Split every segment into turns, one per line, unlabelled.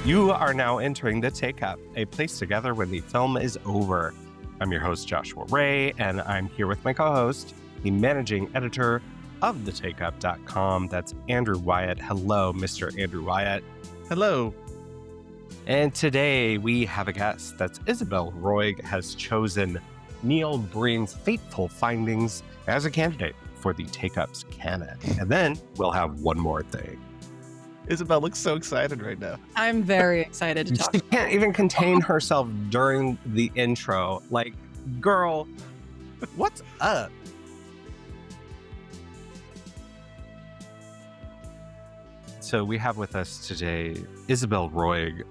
You are now entering The Take Up, a place to gather when the film is over. I'm your host, Joshua Ray, and I'm here with my co-host, the managing editor of thetakeup.com. That's Andrew Wyatt. Hello, Mr. Andrew Wyatt.
Hello.
And today we have a guest. That's Isabelle. Roig has chosen Neil Breen's Fateful findings as a candidate for the Take Up's canon. And then we'll have one more thing.
Isabelle looks so excited right now.
I'm very excited to talk.
She can't even contain herself during the intro. Like, girl, what's up? So we have with us today Isabelle Roig.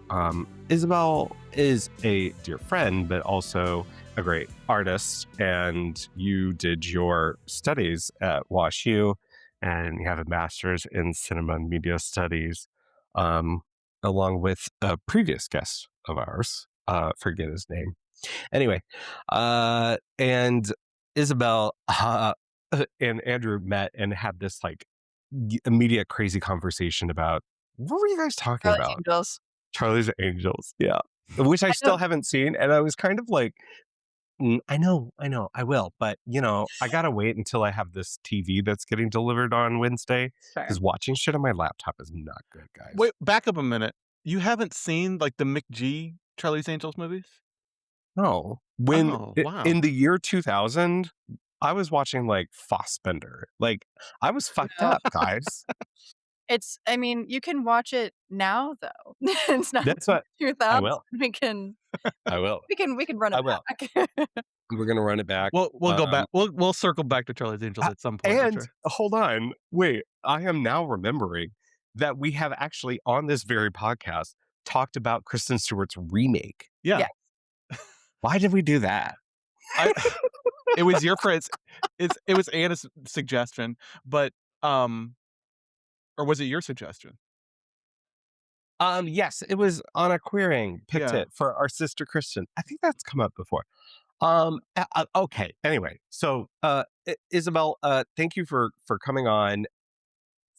Isabelle is a dear friend, but also a great artist. And you did your studies at WashU, and you have a master's in cinema and media studies, along with a previous guest of ours. Forget his name. Anyway, and Isabelle and Andrew met and had this like immediate crazy conversation about, what were you guys talking about?
Angels.
Charlie's Angels, yeah. Which I still haven't seen, and I was kind of like, I know, I will, but I gotta wait until I have this TV that's getting delivered on Wednesday, because watching shit on my laptop is not good, guys.
Wait, back up a minute. You haven't seen like the McG Charlie's Angels movies?
No. When
wow.
in the year 2000, I was watching like Fassbender. Like, I was fucked up, guys.
You can watch it now though. It's not
That's what
2000.
I will. I will.
We can run it back.
We're gonna run it back.
We'll go back. We'll circle back to Charlie's Angels at some point.
And hold on, wait. I am now remembering that we have actually on this very podcast talked about Kristen Stewart's remake.
Yeah.
Why did we do that?
It was your friend's. It was Anna's suggestion, but or was it your suggestion?
Yes, it was Anna Queering picked it for our sister Kristen. I think that's come up before. Okay. Anyway, so Isabelle, thank you for coming on.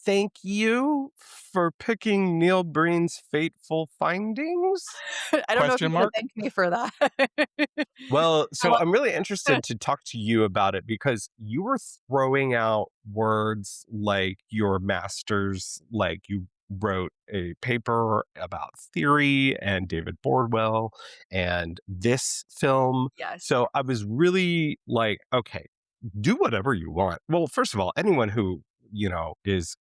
Thank you for picking Neil Breen's Fateful findings.
I don't know if you're going to thank me for that.
Well, so I'm really interested to talk to you about it, because you were throwing out words like your master's, like you wrote a paper about theory and David Bordwell and this film.
Yes.
So I was really like, okay, do whatever you want. Well, first of all, anyone who, is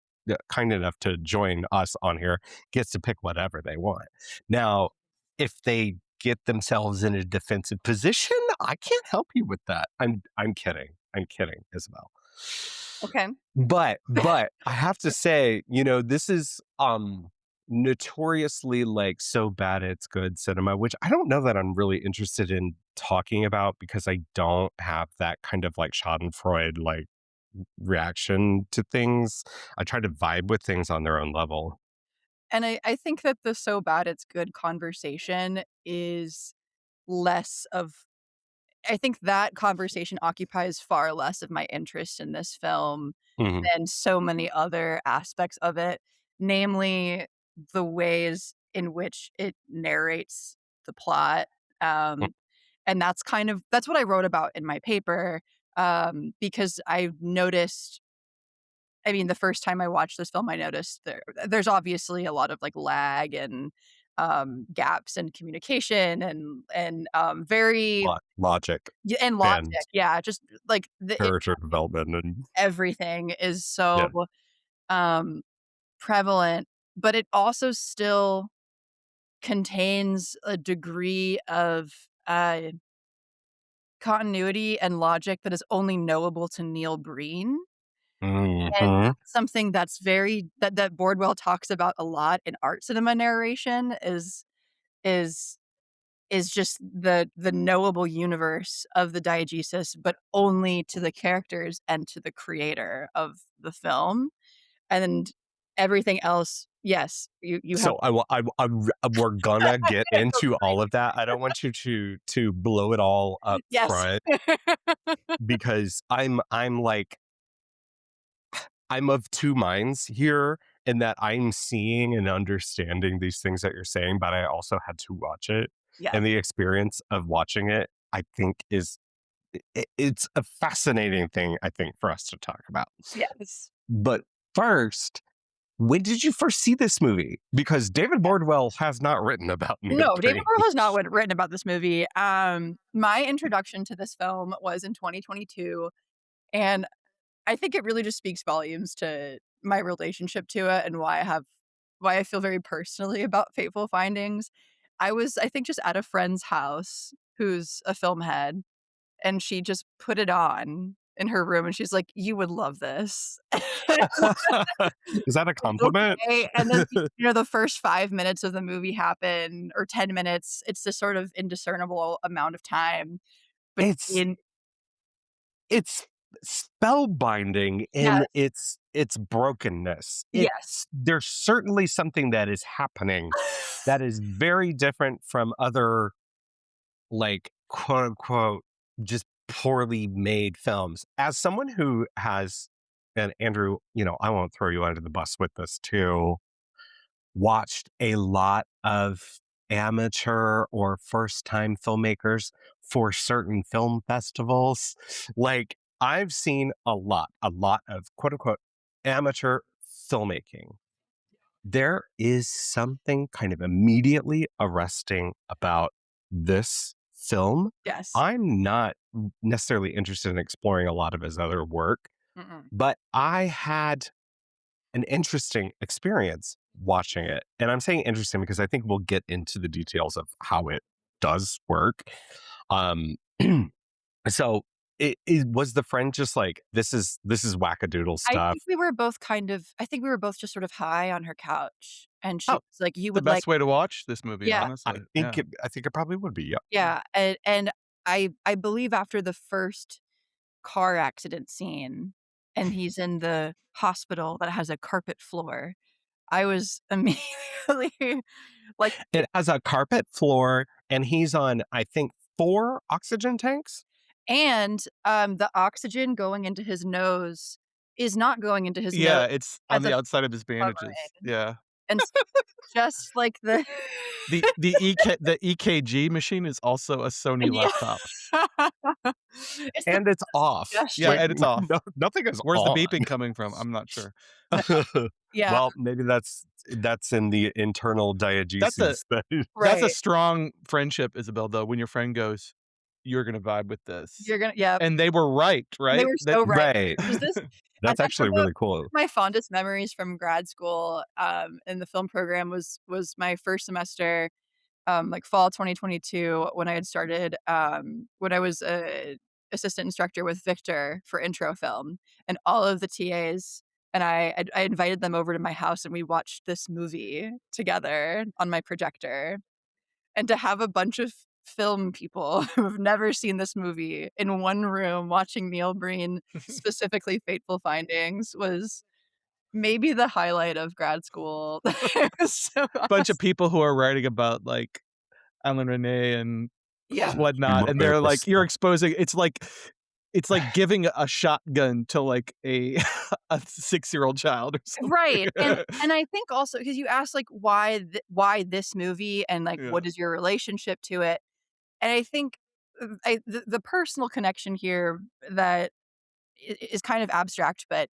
kind enough to join us on here gets to pick whatever they want. Now, if they get themselves in a defensive position, I can't help you with that. I'm kidding, Isabelle.
Okay.
But I have to say, this is notoriously like so bad it's good cinema, which I don't know that I'm really interested in talking about, because I don't have that kind of like Schadenfreude like reaction to things. I try to vibe with things on their own level.
And I think that the so bad it's good conversation is less of, I think that conversation occupies far less of my interest in this film than so many other aspects of it, namely the ways in which it narrates the plot. And that's what I wrote about in my paper, because I noticed, the first time I watched this film, I noticed there's obviously a lot of like lag and gaps in communication and very
logic
and logic. Yeah, just like the
character development and
everything is so prevalent, but it also still contains a degree of continuity and logic that is only knowable to Neil Breen. And something that's that Bordwell talks about a lot in art cinema narration is just the knowable universe of the diegesis, but only to the characters and to the creator of the film, and everything else. Yes, you.
So we're gonna get into all of that. I don't want you to blow it all up front, because I'm like, I'm of two minds here, in that I'm seeing and understanding these things that you're saying, but I also had to watch it.
Yes.
And the experience of watching it, I think, is it's a fascinating thing, I think, for us to talk about.
Yes.
But first, when did you first see this movie? Because David Bordwell has not written about Neil
No, David
Breen.
Earl has not written about this movie. My introduction to this film was in 2022, and I think it really just speaks volumes to my relationship to it and why I feel very personally about Fateful Findings. I was, I think, just at a friend's house who's a film head, and she just put it on in her room, and she's like, "You would love this."
Is that a compliment?
Okay, and then, the first 5 minutes of the movie happen, or 10 minutes, it's this sort of indiscernible amount of time
It's
between.
it's spellbinding in
Yes,
its brokenness.
yes.
There's certainly something that is happening that is very different from other, like, quote unquote, just poorly made films. As someone who has, and Andrew, I won't throw you under the bus with this too, watched a lot of amateur or first time filmmakers for certain film festivals. Like, I've seen a lot of quote unquote amateur filmmaking. There is something kind of immediately arresting about this film.
Yes.
I'm not necessarily interested in exploring a lot of his other work,
Mm-mm.
but I had an interesting experience watching it. And I'm saying interesting because I think we'll get into the details of how it does work. Um, so it was the friend just like, this is wackadoodle
I
stuff.
think we were both I think we were both just sort of high on her couch, and she
Oh,
was like, "You
The
would like."
best way to watch this movie,
Yeah,
honestly.
I think it probably would be. Yeah.
yeah, and I believe after the first car accident scene, and he's in the hospital that has a carpet floor, I was immediately like.
It has a carpet floor and he's on, I think, 4 oxygen tanks.
And, the oxygen going into his nose is not going into his nose,
Yeah, it's on
has a
the outside of his bandages.
covering,
Yeah.
and s just like the
The EKG machine is also a Sony
yeah.
laptop.
It's the
And it's
best
off.
Yeah,
suggestion.
and it's off.
No, nothing is
Where's the
on.
beeping coming from? I'm not sure.
No, yeah,
Well, maybe that's in the internal
That's a
diegesis that
that's a
right.
strong friendship, Isabel, though, when your friend goes, "You're gonna vibe with this."
You're gonna, yeah,
And they were right,
they
right?
were
That
so right.
right.
Was this, and
That's
that's
actually really cool.
my fondest memories from grad school, in the film program was my first semester, like fall 2022, when I had started, when I was a assistant instructor with Victor for intro film, and all of the TAs and I invited them over to my house, and we watched this movie together on my projector. And to have a bunch of film people who have never seen this movie in one room watching Neil Breen, specifically Fateful Findings, was maybe the highlight of grad school. It was so
bunch of
awesome.
people who are writing about, like, Alan Rene and
Yeah.
whatnot, and they're like,
Movies.
you're exposing it's like giving a shotgun to, like, a a 6-year-old child or
Right, and
something.
I think also because you asked, like, why this movie and, like,
Yeah.
what is your relationship to it? And I think, the personal connection here that is kind of abstract, but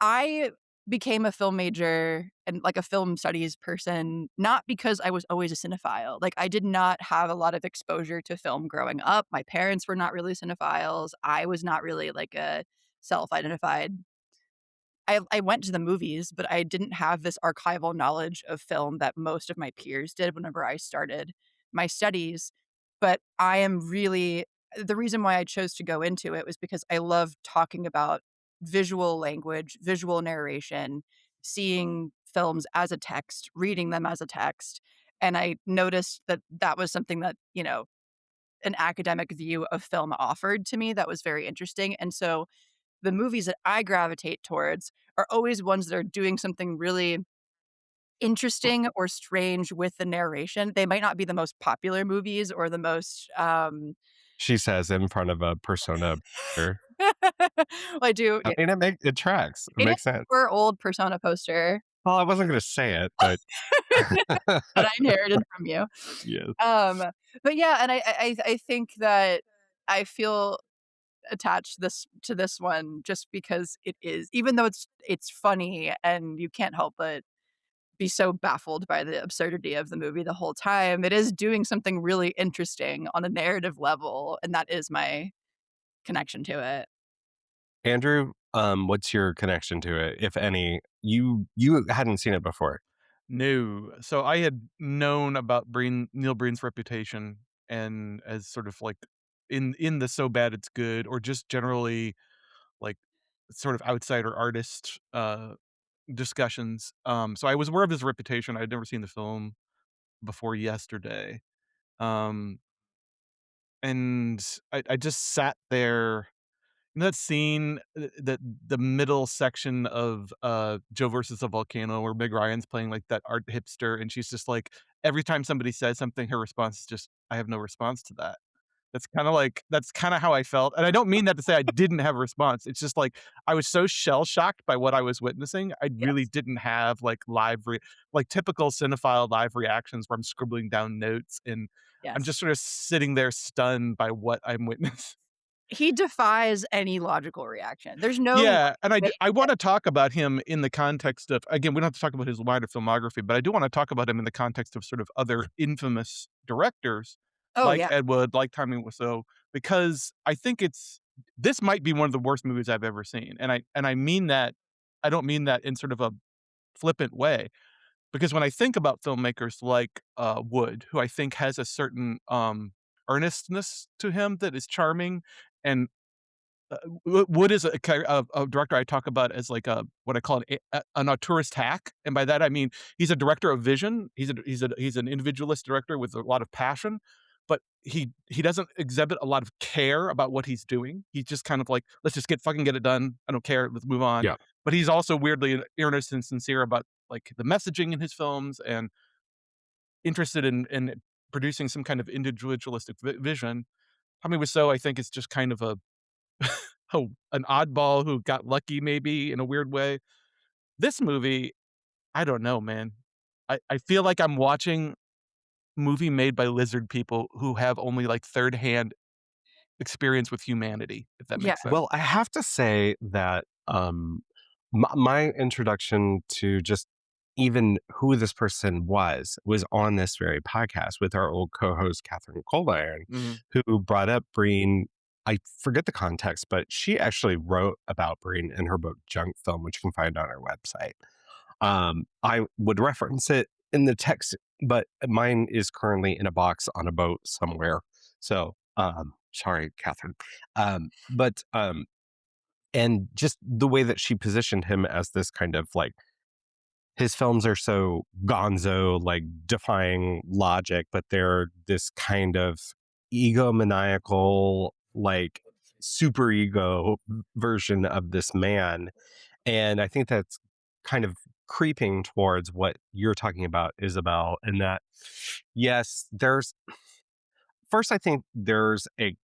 I became a film major and, like, a film studies person, not because I was always a cinephile. Like, I did not have a lot of exposure to film growing up. My parents were not really cinephiles. I was not really, like, a self-identified. I went to the movies, but I didn't have this archival knowledge of film that most of my peers did whenever I started my studies. But I am really, the reason why I chose to go into it was because I love talking about visual language, visual narration, seeing films as a text, reading them as a text, and I noticed that that was something that, an academic view of film offered to me that was very interesting, and so the movies that I gravitate towards are always ones that are doing something really interesting or strange with the narration. They might not be the most popular movies or the most,
she says in front of a Persona poster.
Well, I do.
I
Yeah.
mean, it tracks. It
It is
makes sense.
our old Persona poster
Well, I wasn't going to say it, but
that I inherited from you.
yes.
Um, but yeah, and I think that I feel attached this to this one just because it is, even though it's funny and you can't help but be so baffled by the absurdity of the movie the whole time, it is doing something really interesting on a narrative level, and that is my connection to it.
Andrew, what's your connection to it, if any? You hadn't seen it before.
No. So I had known about Neil Breen's reputation and as sort of like in the so bad it's good, or just generally like sort of outsider artist discussions. So I was aware of his reputation. I'd never seen the film before yesterday. Um and I just sat there in that scene, the middle section of Joe versus the Volcano, where Meg Ryan's playing like that art hipster, and she's just like, every time somebody says something, her response is just, I have no response to that. That's kind of how I felt. And I don't mean that to say I didn't have a response. It's just like I was so shell shocked by what I was witnessing. I really
Yes.
didn't have like like typical cinephile live reactions where I'm scribbling down notes and I'm
Yes.
just sort of sitting there stunned by what I'm witnessing.
He defies any logical reaction. There's no
Yeah, and
way
I
that.
wanna talk about him in the context of, again, we don't have to talk about his wider filmography, but I do wanna talk about him in the context of sort of other infamous directors
Oh,
like
yeah.
Ed Wood, like Tommy Wiseau, because I think this might be one of the worst movies I've ever seen, and I mean that. I don't mean that in sort of a flippant way, because when I think about filmmakers like, Wood, who I think has a certain, earnestness to him that is charming, and Wood is a director I talk about as like a what I call an auteurist hack, and by that I mean he's a director of vision. He's an individualist director with a lot of passion, but he doesn't exhibit a lot of care about what he's doing. He's just kind of like, let's just get it done. I don't care. Let's move on.
Yeah.
But he's also weirdly earnest and sincere about like the messaging in his films and interested in producing some kind of individualistic vision. Tommy Wiseau, I think, is just kind of an oddball who got lucky maybe in a weird way. This movie, I don't know, man. I feel like I'm watching movie made by lizard people who have only like third-hand experience with humanity, if that
Yeah.
makes sense.
Well, I have to say that my introduction to just even who this person was on this very podcast with our old co-host Catherine Coldiron,
Mhm.
who brought up Breen. I forget the context, but she actually wrote about Breen in her book Junk Film, which you can find on our website. I would reference it in the text, but mine is currently in a box on a boat somewhere. So, sorry, Catherine. But and just the way that she positioned him as this kind of like, his films are so gonzo, like defying logic, but they're this kind of egomaniacal, like super ego version of this man. And I think that's kind of creeping towards what you're talking about, Isabelle, in that, yes, I think there's a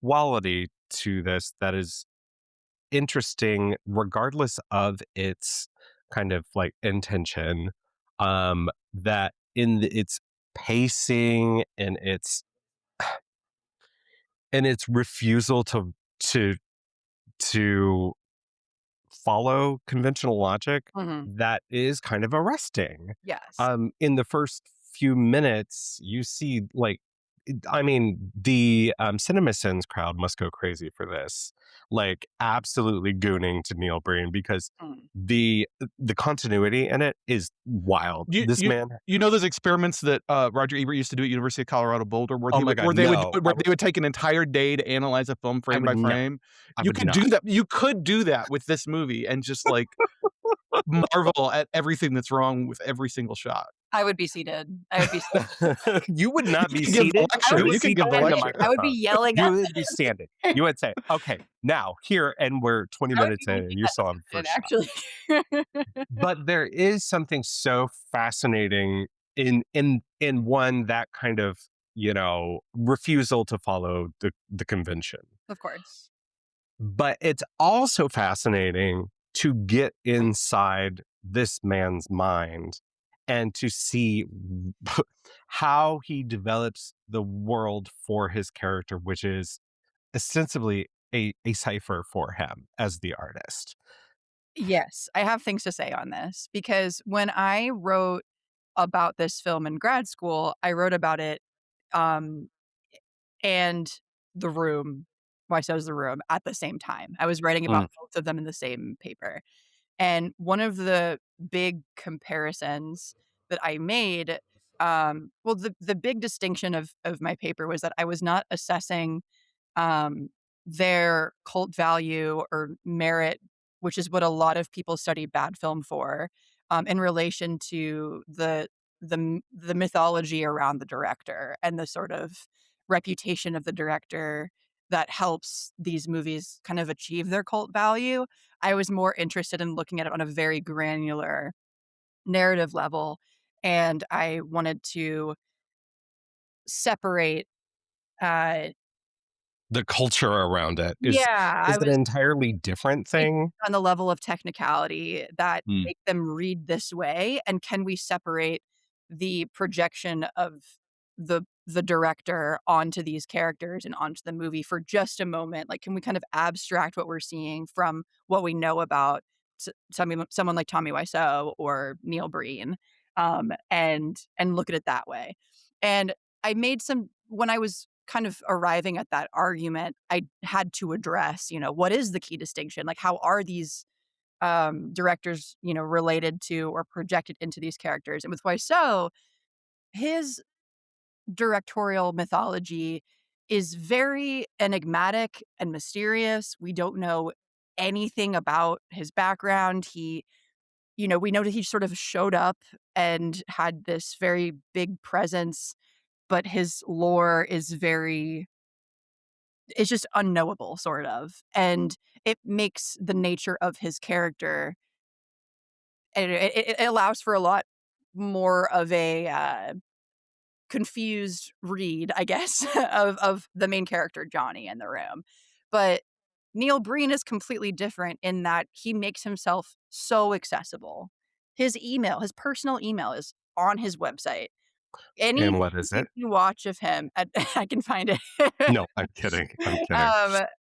quality to this that is interesting, regardless of its kind of like intention, that its pacing and its refusal to to follow conventional logic,
Mhm.
that is kind of arresting.
Yes.
In the first few minutes, you see like, I mean, the CinemaSins crowd must go crazy for this, like absolutely gooning to Neil Breen because
Mm.
the continuity in it is wild.
You
This
you
man,
you know those experiments that, Roger Ebert used to do at University of Colorado Boulder,
oh my god, no,
where they would take an entire day to analyze a film
I
frame
would
by
not,
frame?
I would not.
You could do that with this movie and just, like, marvel at everything that's wrong with every single shot.
I would be seated. I would be
You would not
You
be
could give the
seated.
I would
lecture,
be
you could give the
standing.
lecture.
I would be yelling
You
at
would be standing. You would say, "Okay, now here," and we're 20
I would
minutes
be
in,
making
and you're
that
still on the
decision,
first shot.
actually.
But there is something so fascinating in one that kind of refusal to follow the convention.
Of course.
But it's also fascinating to get inside this man's mind and to see how he develops the world for his character, which is ostensibly a cipher for him as the artist.
Yes, I have things to say on this because when I wrote about this film in grad school, I wrote about it, um, and The Room, Why So's the Room at the same time. I was writing about
Mm.
both of them in the same paper. And one of the big comparisons that I made, well, the big distinction of my paper was that I was not assessing um, their cult value or merit, which is what a lot of people study bad film for, in relation to the mythology around the director and the sort of reputation of the director that helps these movies kind of achieve their cult value. I was more interested in looking at it on a very granular narrative level, and I wanted to separate. Uh,
The culture around it
yeah,
is
I
an
was
entirely different
thinking
thing.
on the level of technicality that
Mm.
make them read this way, and can we separate the projection of the director onto these characters and onto the movie for just a moment? Like, can we kind of abstract what we're seeing from what we know about someone like Tommy Wiseau or Neil Breen, and look at it that way? And I made some when I was kind of arriving at that argument, I had to address, what is the key distinction? Like, how are these directors, related to or projected into these characters? And with Wiseau, his directorial mythology is very enigmatic and mysterious. We don't know anything about his background. We know that he sort of showed up and had this very big presence, but his lore is very it's just unknowable, sort of, and it makes the nature of his character and it allows for a lot more of a, confused read, I guess, of the main character, Johnny, in The Room. But Neil Breen is completely different in that he makes himself so accessible. His personal email is on his website. Any
And what is
interview
it?
you watch of him I can find it.
No, I'm kidding. I'm kidding.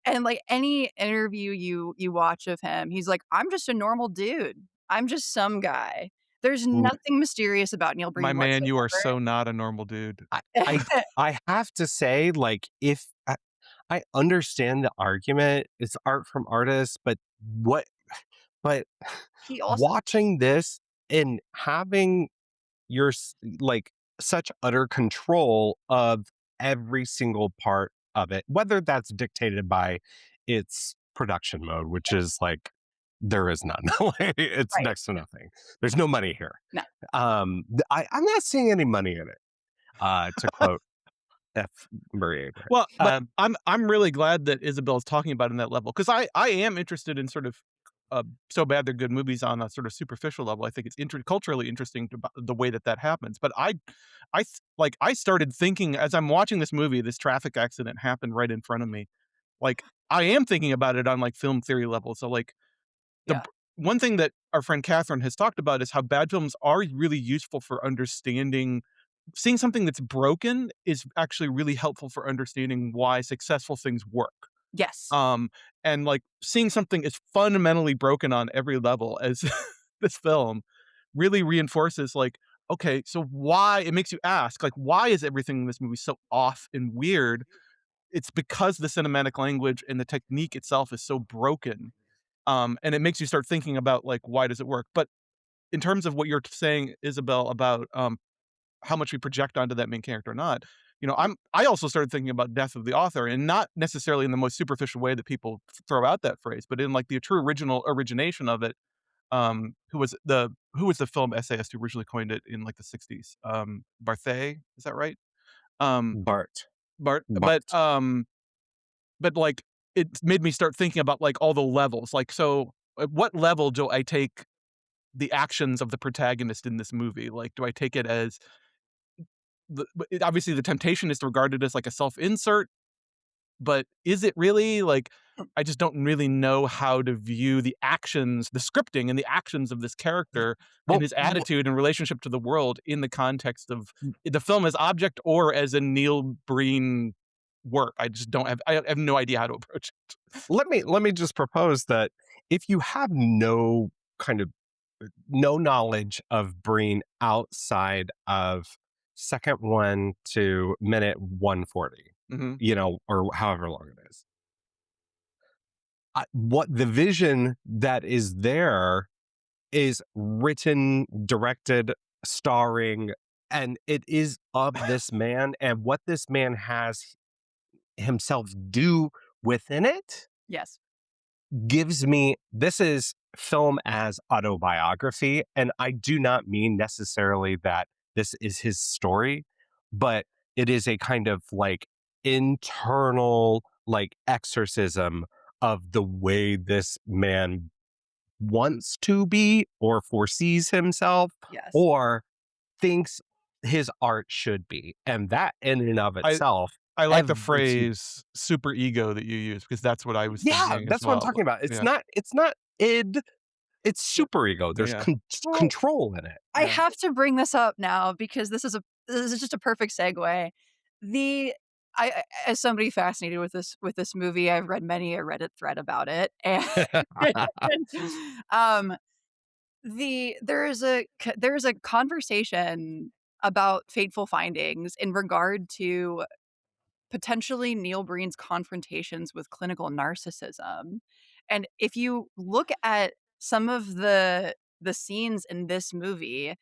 And, like, any interview you watch of him, he's like, "I'm just a normal dude. I'm just some guy." There's
Mm,
nothing mysterious about Neil
My
Breen
man, you are
whatsoever.
so not a normal dude.
I, I I have to say, like, if I understand the argument, it's art from artists, what, but
He also
watching this and having like such utter control of every single part of it, whether that's dictated by its production mode, which is like there is none. Like, it's
right,
next to nothing. There's no money here.
no.
I'm not seeing any money in it. To quote F. Murray Abraham.
Well, but I'm really glad that Isabelle is talking about it in that level because I am interested in sort of so bad they're good movies on a sort of superficial level. I think it's culturally interesting the way that happens. But I started thinking as I'm watching this movie, this traffic accident happened right in front of me. Like I am thinking about it on like film theory level. So like the
Yeah.
one thing that our friend Catherine has talked about is how bad films are really useful for understanding seeing something that's broken is actually really helpful for understanding why successful things work.
Yes.
Um, and like seeing something is fundamentally broken on every level as this film really reinforces like, okay, so why it makes you ask, like, why is everything in this movie so off and weird? It's because the cinematic language and the technique itself is so broken. And it makes you start thinking about like, why does it work? But in terms of what you're saying, Isabel, about how much we project onto that main character or not. I also started thinking about death of the author and not necessarily in the most superficial way that people throw out that phrase, but in like the true origination of it. Who was the film essayist who originally coined it in like the 60s? Barthay, is that right? Um,
Bart.
Bart,
Bart.
but like it made me start thinking about like all the levels. Like, so at what level do I take the actions of the protagonist in this movie? Like, do I take it as obviously the temptation is to regard it as like a self-insert, but is it really? Like, I just don't really know how to view the actions, the scripting and the actions of this character and
Well,
his attitude and relationship to the world in the context of the film as object or as a Neil Breen work. I have no idea how to approach it.
let me just propose that if you have no kind of no knowledge of Breen outside of second one to minute 140,
Mhm.
or however long it is, what the vision that is there is written, directed, starring, and it is of this man and what this man has himself do within it
Yes.
gives me this is film as autobiography. And I do not mean necessarily that this is his story, but it is a kind of like internal like exorcism of the way this man wants to be or foresees himself
Yes.
or thinks his art should be. And that in and of
I
itself,
I like the
every few
phrase super ego that you use because that's what I was
yeah,
thinking as
that's what I'm
well.
talking about.
Yeah.
It's not id, it's
Yeah.
super ego. There's
Yeah.
Well,
control in it.
I
Yeah.
have to bring this up now because this is just a perfect segue. The as somebody fascinated with this movie, I've read many a Reddit thread about it, and um, there is a conversation about Fateful Findings in regard to potentially Neil Breen's confrontations with clinical narcissism, and if you look at some of the scenes in this movie,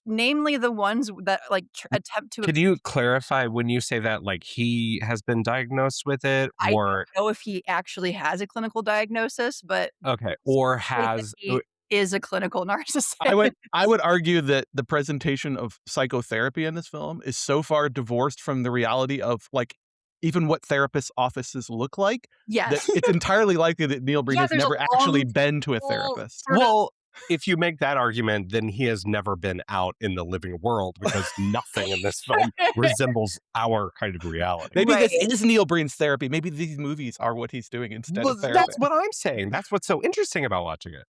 namely the ones that like attempt to
Could you clarify when you say that, like he has been diagnosed with it,
I
or
don't know if he actually has a clinical diagnosis, but
okay,
let's
or
say that
has
he is a clinical
I
narcissist.
would I would argue that the presentation of psychotherapy in this film is so far divorced from the reality of, like, even what therapists' offices look like, that
Yes.
it's entirely likely that Neil Breen
Yeah,
has
there's a
never actually
long
been to a
table
therapist.
sort of
well, if you make that argument, then he has never been out in the living world because nothing in this film resembles our kind of reality.
Maybe this
Right.
is Neil Breen's therapy. Maybe these movies are what he's doing instead
Well,
of therapy.
that's what I'm saying. That's what's so interesting about watching it.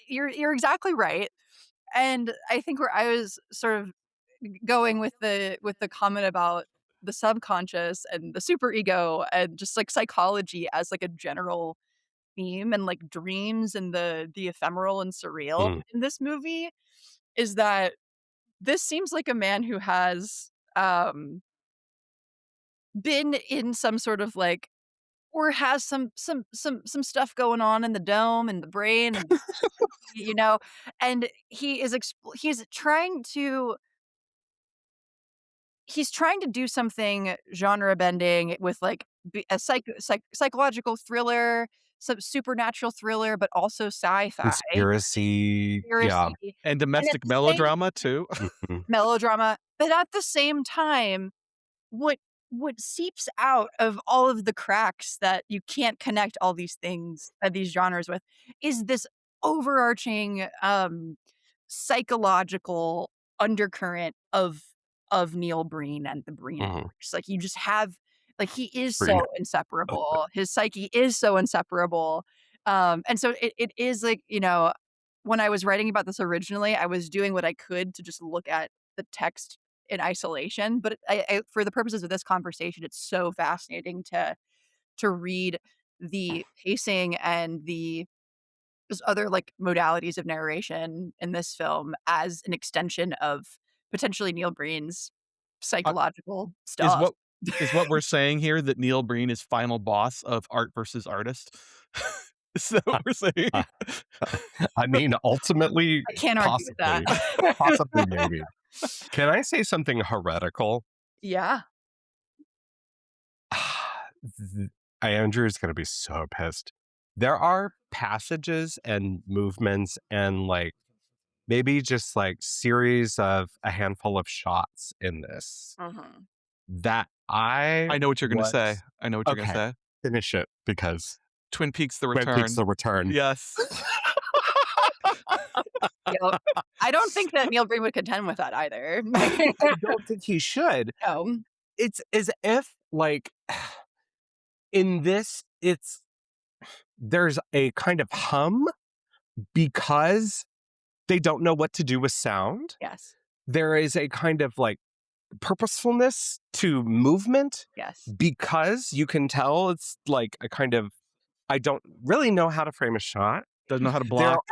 You're exactly right, and I think where I was sort of going with the comment about the subconscious and the superego and just, like, psychology as, like, a general theme and, like, dreams and the ephemeral and surreal
Mm.
in this movie is that this seems like a man who has, been in some sort of, like or has some stuff going on in the dome and the brain and, you know, and he's trying to do something genre bending with, like, a psychological thriller, some supernatural thriller, but also sci-fi,
Conspiracy. Yeah.
conspiracy,
And
and at
domestic
the same
melodrama too.
Mhm.
melodrama, but at the same time, what what seeps out of all of the cracks that you can't connect all these things, these genres with, is this overarching, psychological undercurrent of Neil Breen and the Breen
Mhm.
works. Like, you just have like, he is so
Green.
inseparable. His psyche is so inseparable. And so it is like, when I was writing about this originally, I was doing what I could to just look at the text in isolation, but I for the purposes of this conversation, it's so fascinating to read the pacing and the just other, like, modalities of narration in this film as an extension of potentially Neil Breen's
Uh,
psychological
is
stuff.
what we're saying here that Neil Breen is final boss of art versus artist? Is that what we're saying?
I mean, ultimately,
I can't argue with that.
possibly, possibly, maybe. Can I say something heretical?
Yeah.
Andrew is going to be so pissed. There are passages and movements and like maybe just like series of a handful of shots in this
Mhm.
that I
I know what you're gonna say.
was
I know what you're gonna
okay.
say.
Finish it because
Twin Peaks: The
Twin Peaks:
Return.
The Return.
Yes.
Yep. I don't think that Neil Breen would contend with that either.
I don't think he should.
No.
It's as if, like, in this, there's a kind of hum because they don't know what to do with sound.
Yes.
There is a kind of like purposefulness to movement
Yes.
because you can tell it's like a kind of, I don't really know how to frame a shot.
Doesn't know how to
There
block.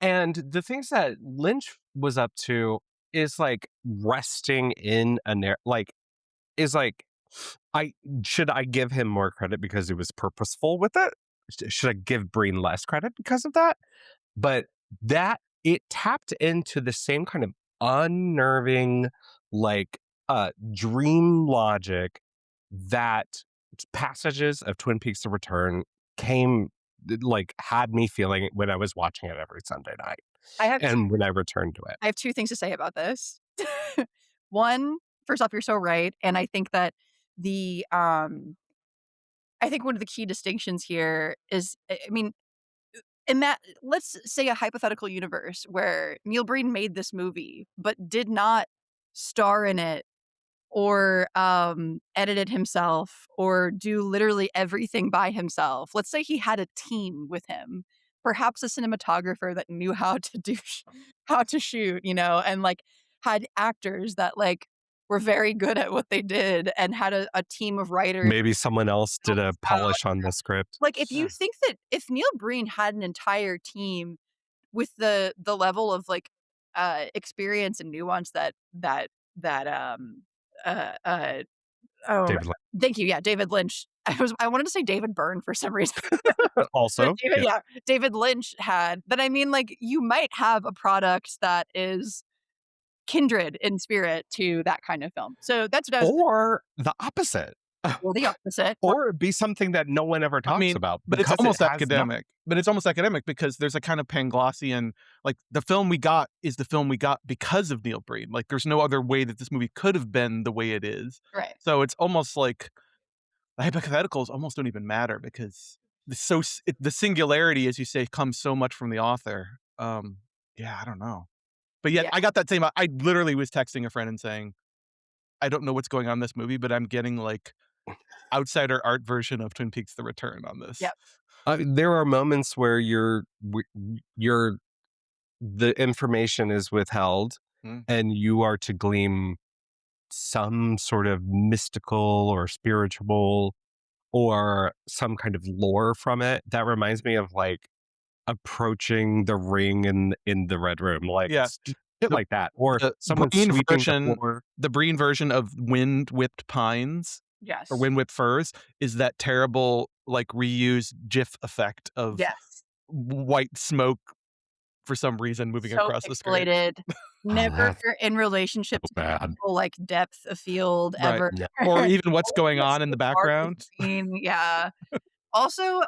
And the things that Lynch was up to is like resting in a like is like I should I give him more credit because he was purposeful with it? Should I give Breen less credit because of that? But that it tapped into the same kind of unnerving, like dream logic that passages of Twin Peaks: The Return came like had me feeling when I was watching it every Sunday night
I have
and when I returned to it.
I have 2 things to say about this. One, first off, you're so right, and I think that the, I think one of the key distinctions here is, I mean, in that let's say a hypothetical universe where Neil Breen made this movie, but did not star in it or, edit it himself or do literally everything by himself. Let's say he had a team with him, perhaps a cinematographer that knew how to how to shoot, and, like, had actors that, like, were very good at what they did and had a team of writers
Maybe someone else
help
did a
us out.
polish on the script.
Like, if you
Yeah.
think that if Neil Breen had an entire team with the level of, like, experience and nuance that, uh, uh oh,
David
thank you, yeah, David Lynch. I wanted to say David Byrne for some reason.
Lynch.
But
Also,
David
yeah.
yeah, David Lynch had but I mean, like, you might have a product that is kindred in spirit to that kind of film. So that's what I was
Or the opposite.
or the opposite.
Or it'd be something that no one ever
I
talks
mean,
about
but it's
because it
almost
has not.
academic. But it's almost academic because there's a kind of Panglossian, like, the film we got is the film we got because of Neil Breen. Like, there's no other way that this movie could have been the way it is.
Right.
So it's almost like the hypotheticals almost don't even matter because the singularity, as you say, comes so much from the author. Yeah, I don't know. But yet
Yeah.
I got that same I literally was texting a friend and saying, "I don't know what's going on in this movie, but I'm getting, like, outsider art version of Twin Peaks: The Return on this."
Yep.
There are moments where you're the information is withheld
Mm.
and you are to glean some sort of mystical or spiritual or some kind of lore from it. That reminds me of like approaching the ring in the red room, like
Yeah.
shit
The
like that, or
the
someone sweeping the floor.
Breen version of Wind Whipped Pines or
Yes.
Wind Whipped Firs is that terrible, like, reused GIF effect of
Yes.
white smoke for some reason moving
So
across the screen.
pixelated,
Oh,
never
that's
in
so
relationship to
bad.
actual, like, depth of field
Right.
ever.
No.
Or even what's going
Always
on in
so
the
far in
background.
between, yeah. Also,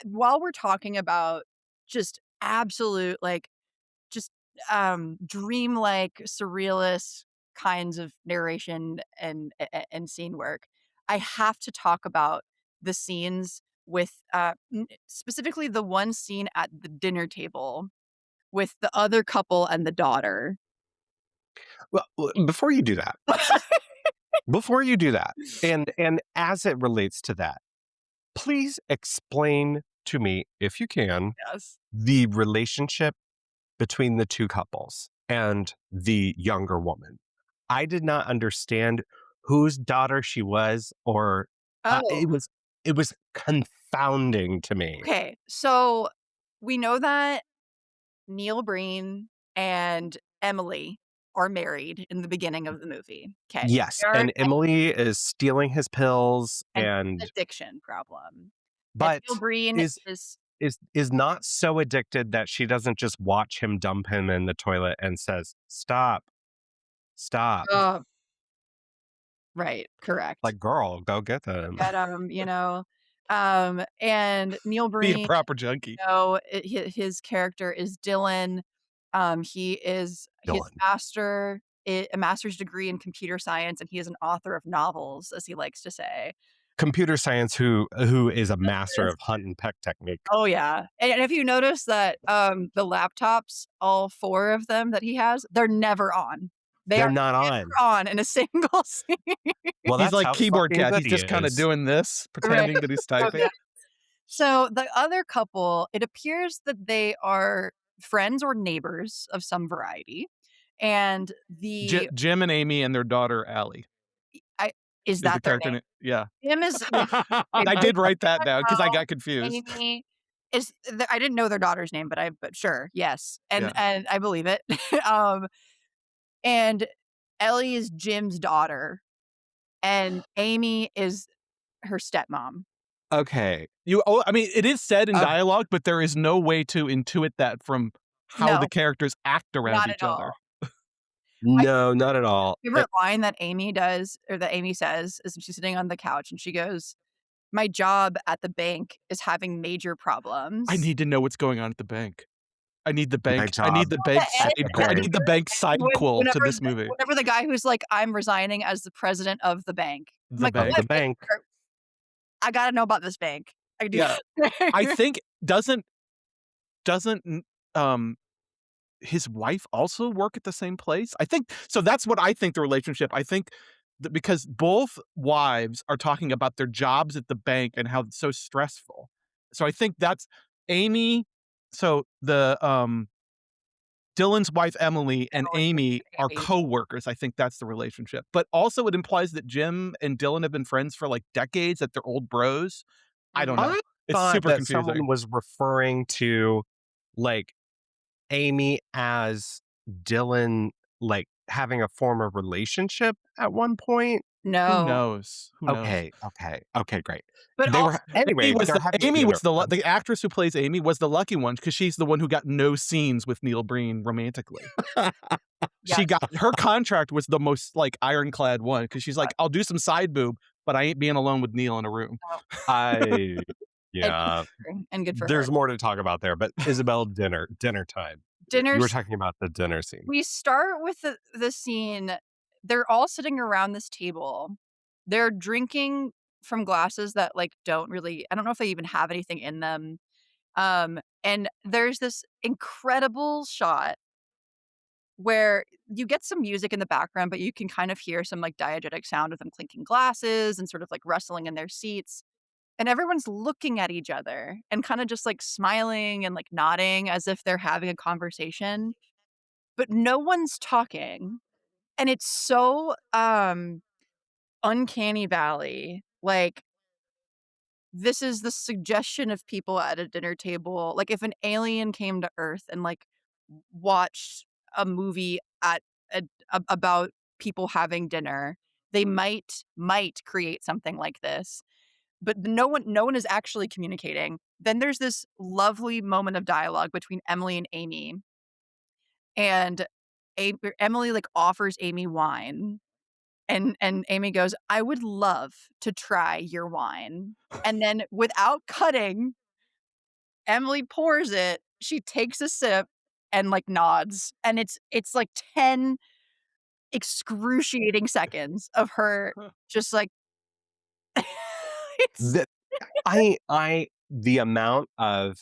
while we're talking about just absolute, like, just, dreamlike, surrealist kinds of narration and scene work, I have to talk about the scenes with, specifically the one scene at the dinner table with the other couple and the daughter.
Well, before you do that, and as it relates to that, please explain to me, if you can,
Yes.
the relationship between the two couples and the younger woman. I did not understand whose daughter she was, or
Oh,
it was confounding to me.
okay. So we know that Neil Breen and Emily are married in the beginning of the movie. Okay.
Yes,
They are
and Emily is stealing his pills,
an
and
addiction problem. And Neil
but
Breen
is
is
is not so addicted that she doesn't just watch him dump him in the toilet and says, "Stop, stop."
uh, right, correct.
Like, girl, go get them.
But, and Neil
Be a
Breen,
proper junkie.
his character is Dylan. He is
Dylan.
a master's degree in computer science, and he is an author of novels, as he likes to say.
computer science who is a master of hunt and peck technique.
Oh, yeah. And if you notice that, the laptops, all 4 of them that he has, they're never on. They
They're
are
not on.
never on in a single scene.
Well,
He's
that's
like
how
keyboard
fucking
cat.
good
He's
he
just kind of
is.
doing this,
Right.
pretending that he's
So
typing.
good. So the other couple, it appears that they are friends or neighbors of some variety, and the
Jim and Amy and their daughter Allie
I is
is the
that their
character
name?
name. Yeah,
Jim is okay,
I
Jim
did write that down because I
Isabelle,
got confused.
Amy is the I didn't know their daughter's name, but sure, yes, and
Yeah.
and I believe it. Um, and Ellie is Jim's daughter, and Amy is her stepmom.
Okay.
I mean, it is said in
Uh,
dialogue, but there is no way to intuit that from how the
No,
characters act around
not at
each other.
all. My
no, not at all.
favorite line that Amy does or that Amy says is she's sitting on the couch and she goes, "My job at the bank is having major
I
problems."
need to know what's going on at the bank. I need the
My
bank. I
job
need the
The
bank
at
side.
the
I
bank.
need the bank side quill to this movie.
whenever the guy who's like, "I'm resigning as the president of the bank." I'm
The
like,
Of
bank.
the
"What bank?
bank.
I gotta know about this bank." I do.
Yeah, I think doesn't um his wife also work at the same place? I think so. That's what I think the relationship. I think that because both wives are talking about their jobs at the bank and how it's so stressful. So I think that's Amy. So the Dylan's wife Emily and Amy are
Amy.
co-workers. I think that's the relationship. But also it implies that Jim and Dylan have been friends for like decades, that they're old bros. I don't
Mhm.
know.
I
It's
thought
super
that someone
confusing.
was referring to like Amy as Dylan, like having a form of relationship at one point.
Who
No,
knows? Who knows?
Okay, great.
but
They were
also
anyway. They're having
Amy
dinner.
was the actress who plays Amy was the lucky one because she's the one who got no scenes with Neil Breen romantically. She
yes.
got her contract was the most like ironclad one because she's like, I'll do some side boob, but I ain't being alone with Neil in a room.
Oh,
I
and
yeah.
good for her.
There's more to talk about there, but Isabel, dinner time. You were
Dinner's
talking about the dinner scene.
We start with the scene. They're all sitting around this table. They're drinking from glasses that, like, don't really I don't know if they even have anything in them. And there's this incredible shot where you get some music in the background, but you can kind of hear some, like, diegetic sound of them clinking glasses and sort of, like, rustling in their seats, and everyone's looking at each other and kinda just, like, smiling and, like, nodding as if they're having a conversation, but no one's talking. And it's so, uncanny valley, like, this is the suggestion of people at a dinner table, like, if an alien came to Earth and, like, watched a movie at about people having dinner, they might create something like this, but no one is actually communicating. Then there's this lovely moment of dialogue between Emily and Amy, and Emily, like, offers Amy wine. And Amy goes, "I would love to try your wine." And then without cutting, Emily pours it, she takes a sip and, like, nods, and it's like 10 excruciating seconds of her just, like it's
The the amount of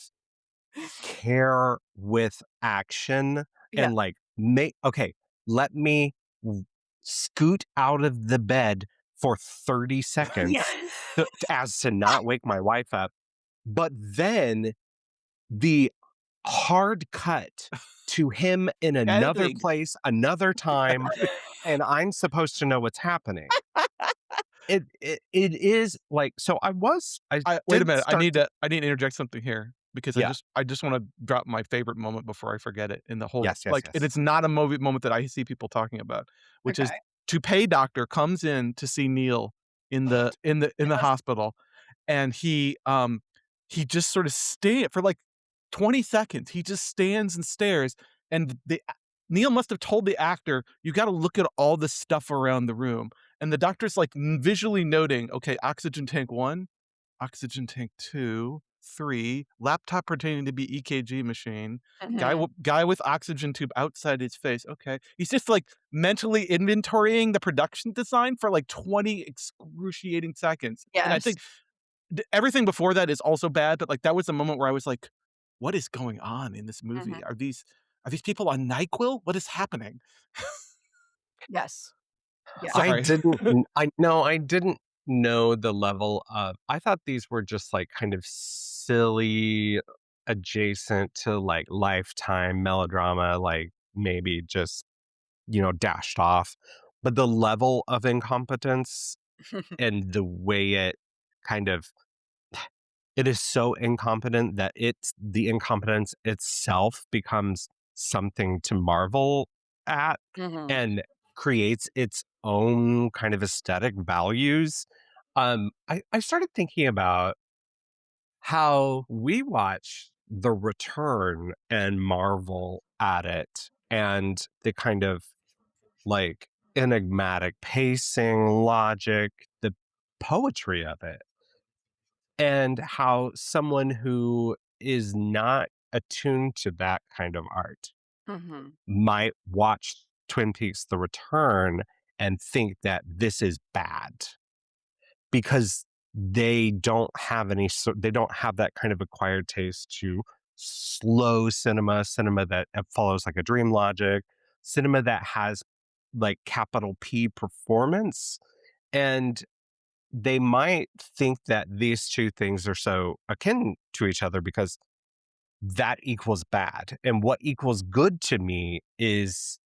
care with action
yeah.
and like make okay, let me scoot out of the bed for 30
Yeah.
seconds as to not wake my wife up. But then the hard cut to him in another
Editing.
place, another time, and I'm supposed to know what's happening. It is like so I
Wait a
did
minute.
start to
I need to interject something here because
yeah.
I just want to drop my favorite moment before I forget it in the whole
Yes, yes,
like and
yes.
it's not a movie moment that I see people talking about, which is
Okay.
Toupee Doctor comes in to see Neil in the
Yes.
hospital and he just sort of stay for like 20 seconds. He just stands and stares and Neil must have told the actor, "You got to look at all the stuff around the room." And the doctor's like visually noting, "Okay, oxygen tank 1, oxygen tank 2, 3, laptop pretending to be EKG machine,
Mhm.
guy with oxygen tube outside his face, okay. He's just, like, mentally inventorying the production design for, like, 20 excruciating seconds, and I
Yes.
think everything before that is also bad, but, like, that was the moment where I was like, "What is going on in this movie?
Mhm.
Are these people on NyQuil? What is happening?"
Yes. Yeah.
I
Sorry.
didn't I no, I didn't know the level of I thought these were just, like, kind of silly, adjacent to, like, Lifetime melodrama, like, maybe just, dashed off. But the level of incompetence and the way it kind of it is so incompetent that the incompetence itself becomes something to marvel at
Mhm.
and creates its own kind of aesthetic values. I started thinking about how we watch The Return and marvel at it and the kind of like enigmatic pacing, logic, the poetry of it, and how someone who is not attuned to that kind of art
Mhm.
might watch Twin Peaks The Return and think that this is bad because they don't have that kind of acquired taste to slow cinema that follows like a dream logic, cinema that has like capital P performance. And they might think that these two things are so akin to each other because that equals bad. And what equals good to me is,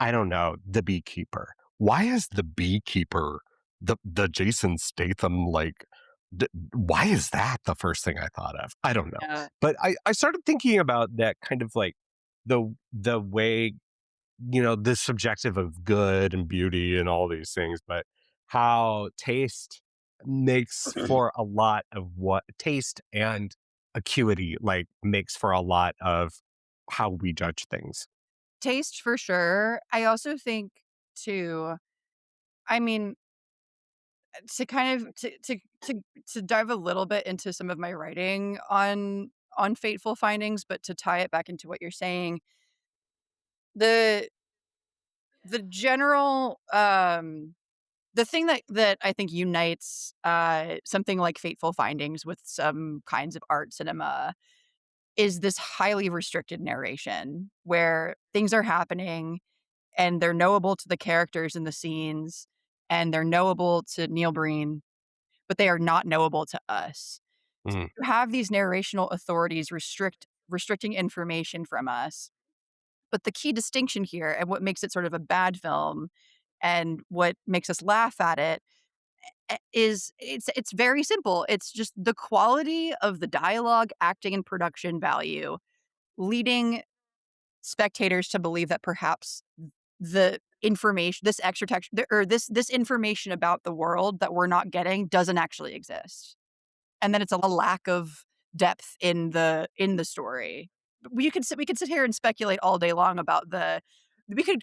I don't know, The Beekeeper. Why is The Beekeeper the Jason Statham like? Why is that the first thing I thought of? I don't know,
Yeah.
but I started thinking about that kind of like the way, the subjective of good and beauty and all these things, but how taste makes for a lot of what taste and acuity like makes for a lot of how we judge things.
Taste for sure. I also think too, I mean, to kind of to dive a little bit into some of my writing on fateful findings, but to tie it back into what you're saying, the the general the thing that I think unites something like fateful findings with some kinds of art cinema is this highly restricted narration where things are happening and they're knowable to the characters in the scenes and they're knowable to Neil Breen, but they are not knowable to us.
Mm,
You have these narrational authorities restricting information from us. But the key distinction here and what makes it sort of a bad film and what makes us laugh at it is it's very simple. It's just the quality of the dialogue, acting, and production value leading spectators to believe that perhaps the information, this extra text, or this information about the world that we're not getting doesn't actually exist. And then it's a lack of depth in the story. We could sit here and speculate all day long about we could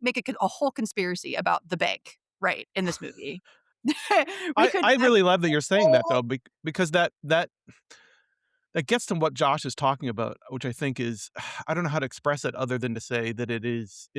make a whole conspiracy about the bank, right, in this movie. We could
I
have
really love that you're
a
saying that
whole
though, because that gets to what Josh is talking about, which I think is I don't know how to express it other than to say that it's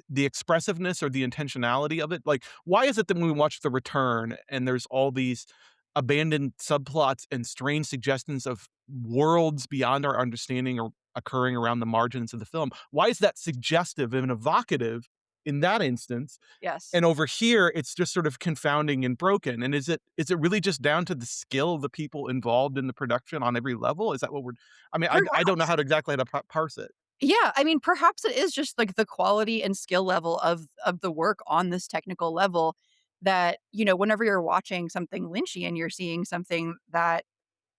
the expressiveness or the intentionality of it. Like, why is it that when we watch The Return and there's all these abandoned subplots and strange suggestions of worlds beyond our understanding or occurring around the margins of the film, why is that suggestive and evocative in that instance?
yes.
And over here, it's just sort of confounding and broken. And is it really just down to the skill of the people involved in the production on every level? Is that what we're I mean, I don't know
Perhaps.
how to exactly how to parse it.
Yeah, I mean, perhaps it is just, like, the quality and skill level of the work on this technical level that, whenever you're watching something Lynchian, you're seeing something that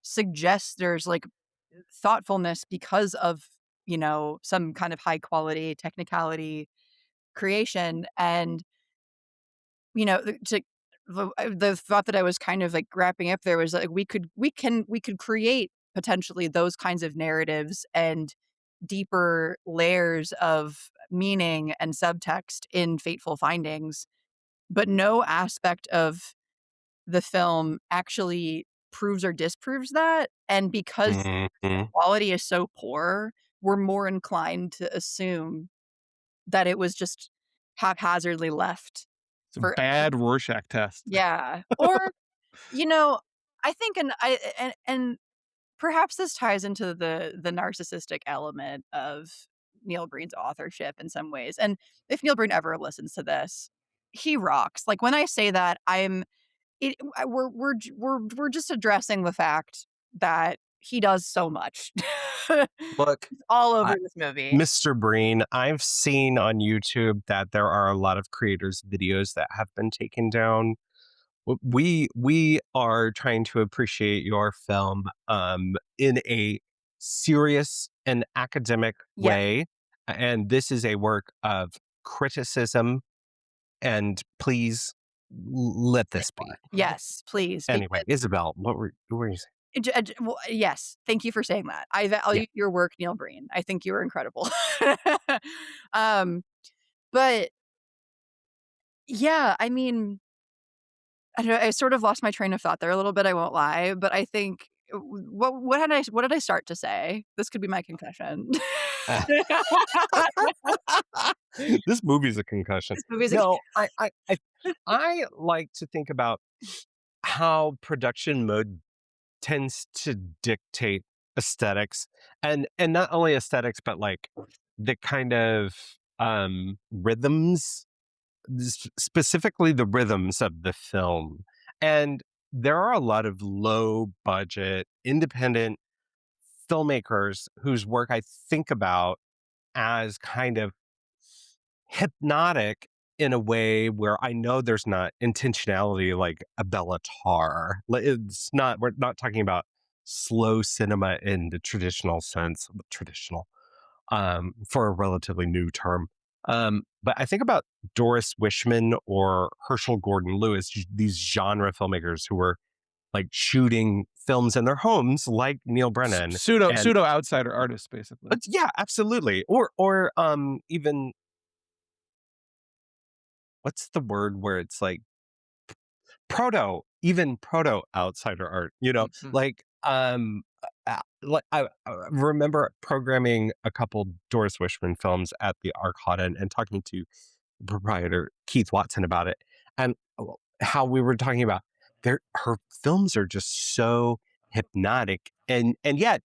suggests there's, like, thoughtfulness because of, some kind of high quality technicality creation, and, the thought that I was kind of, like, wrapping up there was, like, we could create potentially those kinds of narratives and deeper layers of meaning and subtext in Fateful Findings, but no aspect of the film actually proves or disproves that, and because the
Mhm.
quality is so poor, we're more inclined to assume that it was just haphazardly left
It's a
for
bad Rorschach test.
yeah, or, you know, I think and perhaps this ties into the narcissistic element of Neil Breen's authorship in some ways, and if Neil Breen ever listens to this, he rocks. Like, when I say that, we're just addressing the fact that he does so much.
Look,
He's all over
I
this movie.
Mr. Breen, I've seen on YouTube that there are a lot of creators' videos that have been taken down. We are trying to appreciate your film in a serious and academic
Yes,
way, and this is a work of criticism. And please let
sit
this
for.
be.
Yes, please,
Anyway,
because
Isabel, what were you saying?
well, yes, thank you for saying that. I
Yeah.
value your work, Neil Breen. I think you are incredible. Um, but yeah, I mean, I don't know, I sort of lost my train of thought there a little bit, I won't lie, but I think what did I start to say? This could be my concussion.
This movie's a concussion.
This movie's a
No, I like to think about how production mode tends to dictate aesthetics, and not only aesthetics, but like the kind of rhythms, specifically the rhythms of the film. And there are a lot of low budget independent filmmakers whose work I think about as kind of hypnotic in a way where I know there's not intentionality like a Bellatar. It's not, we're not talking about slow cinema in the traditional sense, traditional, for a relatively new term. But I think about Doris Wishman or Herschel Gordon Lewis, these genre filmmakers who were like shooting films in their homes, like Neil Brennan. And
Pseudo outsider artists, basically.
yeah, absolutely. Or even what's the word where it's like even proto outsider art,
Mhm.
like like I remember programming a couple Doris Wishman films at the Arcada and talking to proprietor Keith Watson about it, and how we were talking about her films are just so hypnotic, and yet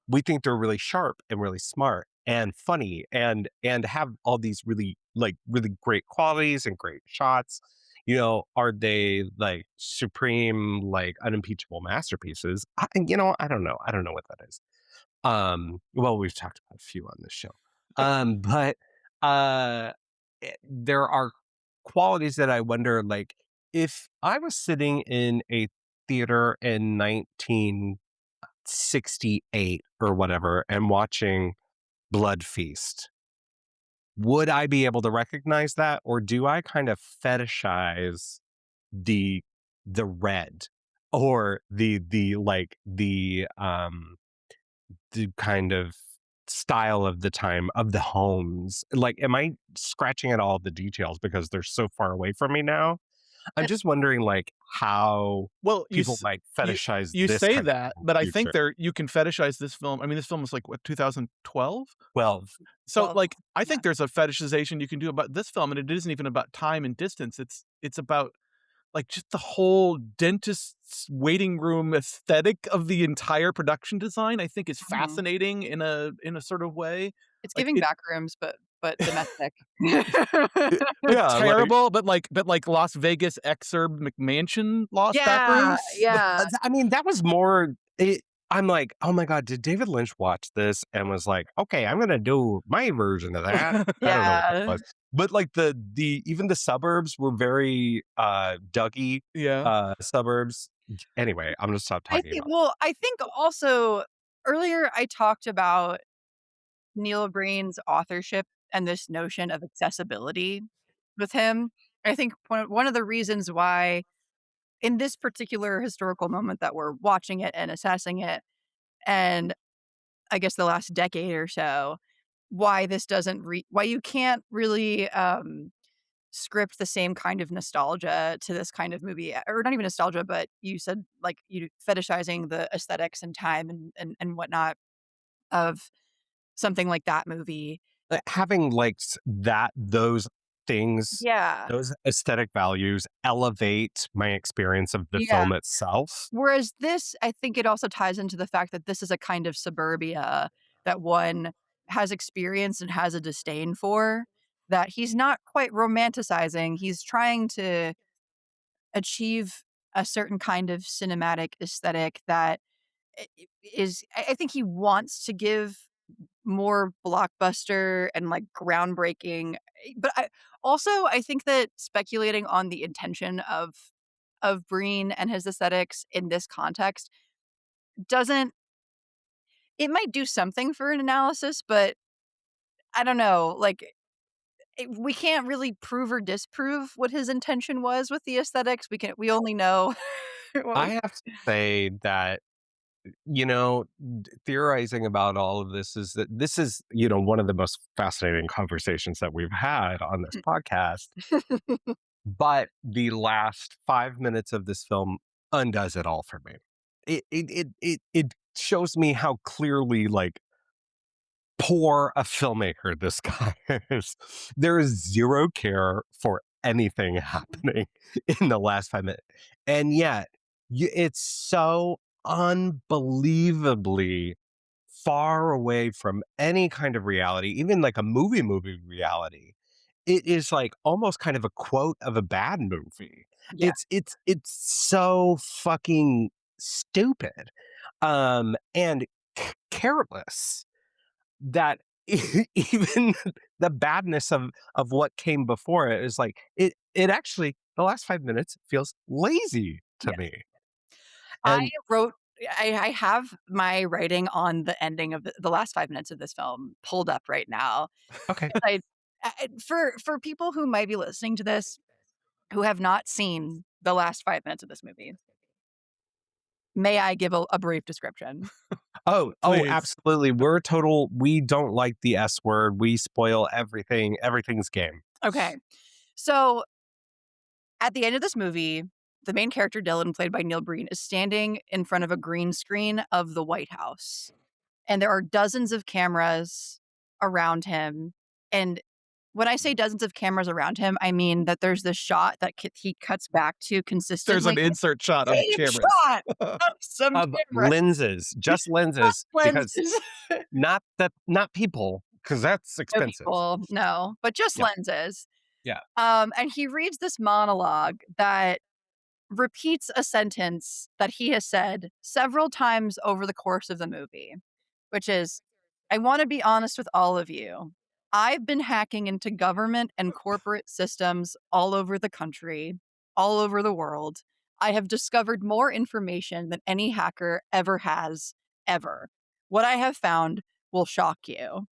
we think they're really sharp and really smart and funny and have all these really great qualities and great shots. Are they like supreme, like unimpeachable masterpieces? I don't know. I don't know what that is. Well, we've talked about a few on this show. But uh there are qualities that I wonder, like, if I was sitting in a theater in 1968 or whatever and watching Blood Feast, would I be able to recognize that, or do I kind of fetishize the the red, or the kind of style of the time of the homes? Like, am I scratching at all the details because they're so far away from me now? I'm
That's
just wondering, like, how
Well,
people might
you
fetishize
you
this
say
kind of
that,
film
but I
in the
think
future.
you can fetishize this film. I mean, this film was like what, 2012?
Well,
So,
well,
like, I
yeah.
think there's a fetishization you can do about this film, and it isn't even about time and distance. It's about like just the whole dentist's waiting room aesthetic of the entire production design. I think is
Mhm.
fascinating in a sort of way.
It's
Like
giving
it,
backrooms, but domestic.
yeah, like,
terrible, but like Las Vegas exurb McMansion lost back
Yeah,
rooms.
yeah,
I mean, that was more I'm like, "Oh my god, did David Lynch watch this and was like, 'Okay, I'm gonna do my version of that'?" I don't know what that
yeah.
was. But, like, the even the suburbs were very, Dougie,
Yeah.
suburbs. Anyway, I'm gonna stop talking about
I think also earlier I talked about Neil Breen's authorship and this notion of accessibility with him. I think one of the reasons why in this particular historical moment that we're watching it and assessing it, and I guess the last decade or so, why this doesn't why you can't really script the same kind of nostalgia to this kind of movie, or not even nostalgia, but you said, like, you fetishizing the aesthetics and time and whatnot of something like that movie.
Having like those things,
Yeah.
those aesthetic values elevate my experience of the
Yeah.
film itself.
Whereas this, I think it also ties into the fact that this is a kind of suburbia that one has experienced and has a disdain for, that he's not quite romanticizing. He's trying to achieve a certain kind of cinematic aesthetic that is, I think he wants to give more blockbuster and, like, groundbreaking, but I think that speculating on the intention of Breen and his aesthetics in this context doesn't, it might do something for an analysis, but I don't know, like, we can't really prove or disprove what his intention was with the aesthetics. We only know what
I
we.
have to say that, theorizing about all of this is that this is, one of the most fascinating conversations that we've had on this podcast. But the last 5 minutes of this film undoes it all for me. It shows me how clearly, like, poor a filmmaker this guy is. There is zero care for anything happening in the last 5 minutes. And yet, it's so unbelievably far away from any kind of reality, even like a movie reality. It is like almost kind of a quote of a bad movie.
Yeah,
It's so fucking stupid, and careless, that even the badness of what came before it is like it actually, the last 5 minutes feels lazy to
yeah.
me.
I
And
wrote I have my writing on the ending of the last 5 minutes of this film pulled up right now.
okay,
For people who might be listening to this, who have not seen the last 5 minutes of this movie, may I give a brief description?
oh,
Please.
absolutely, we don't like the S word, we spoil everything, everything's game.
Okay. So, at the end of this movie, the main character, Dylan, played by Neil Breen, is standing in front of a green screen of the White House, and there are dozens of cameras around him, and when I say dozens of cameras around him, I mean that there's this shot that he cuts back to
There's
consistently.
an insert shot of
Same
cameras.
shot of some
Of
camera
lenses, just lenses, because
lenses.
not people, because that's
No
expensive.
people, no, but just
Yeah,
lenses.
yeah.
And he reads this monologue that repeats a sentence that he has said several times over the course of the movie, which is, "I wanna be honest with all of you. I've been hacking into government and corporate systems all over the country, all over the world. I have discovered more information than any hacker ever has, ever. What I have found will shock you."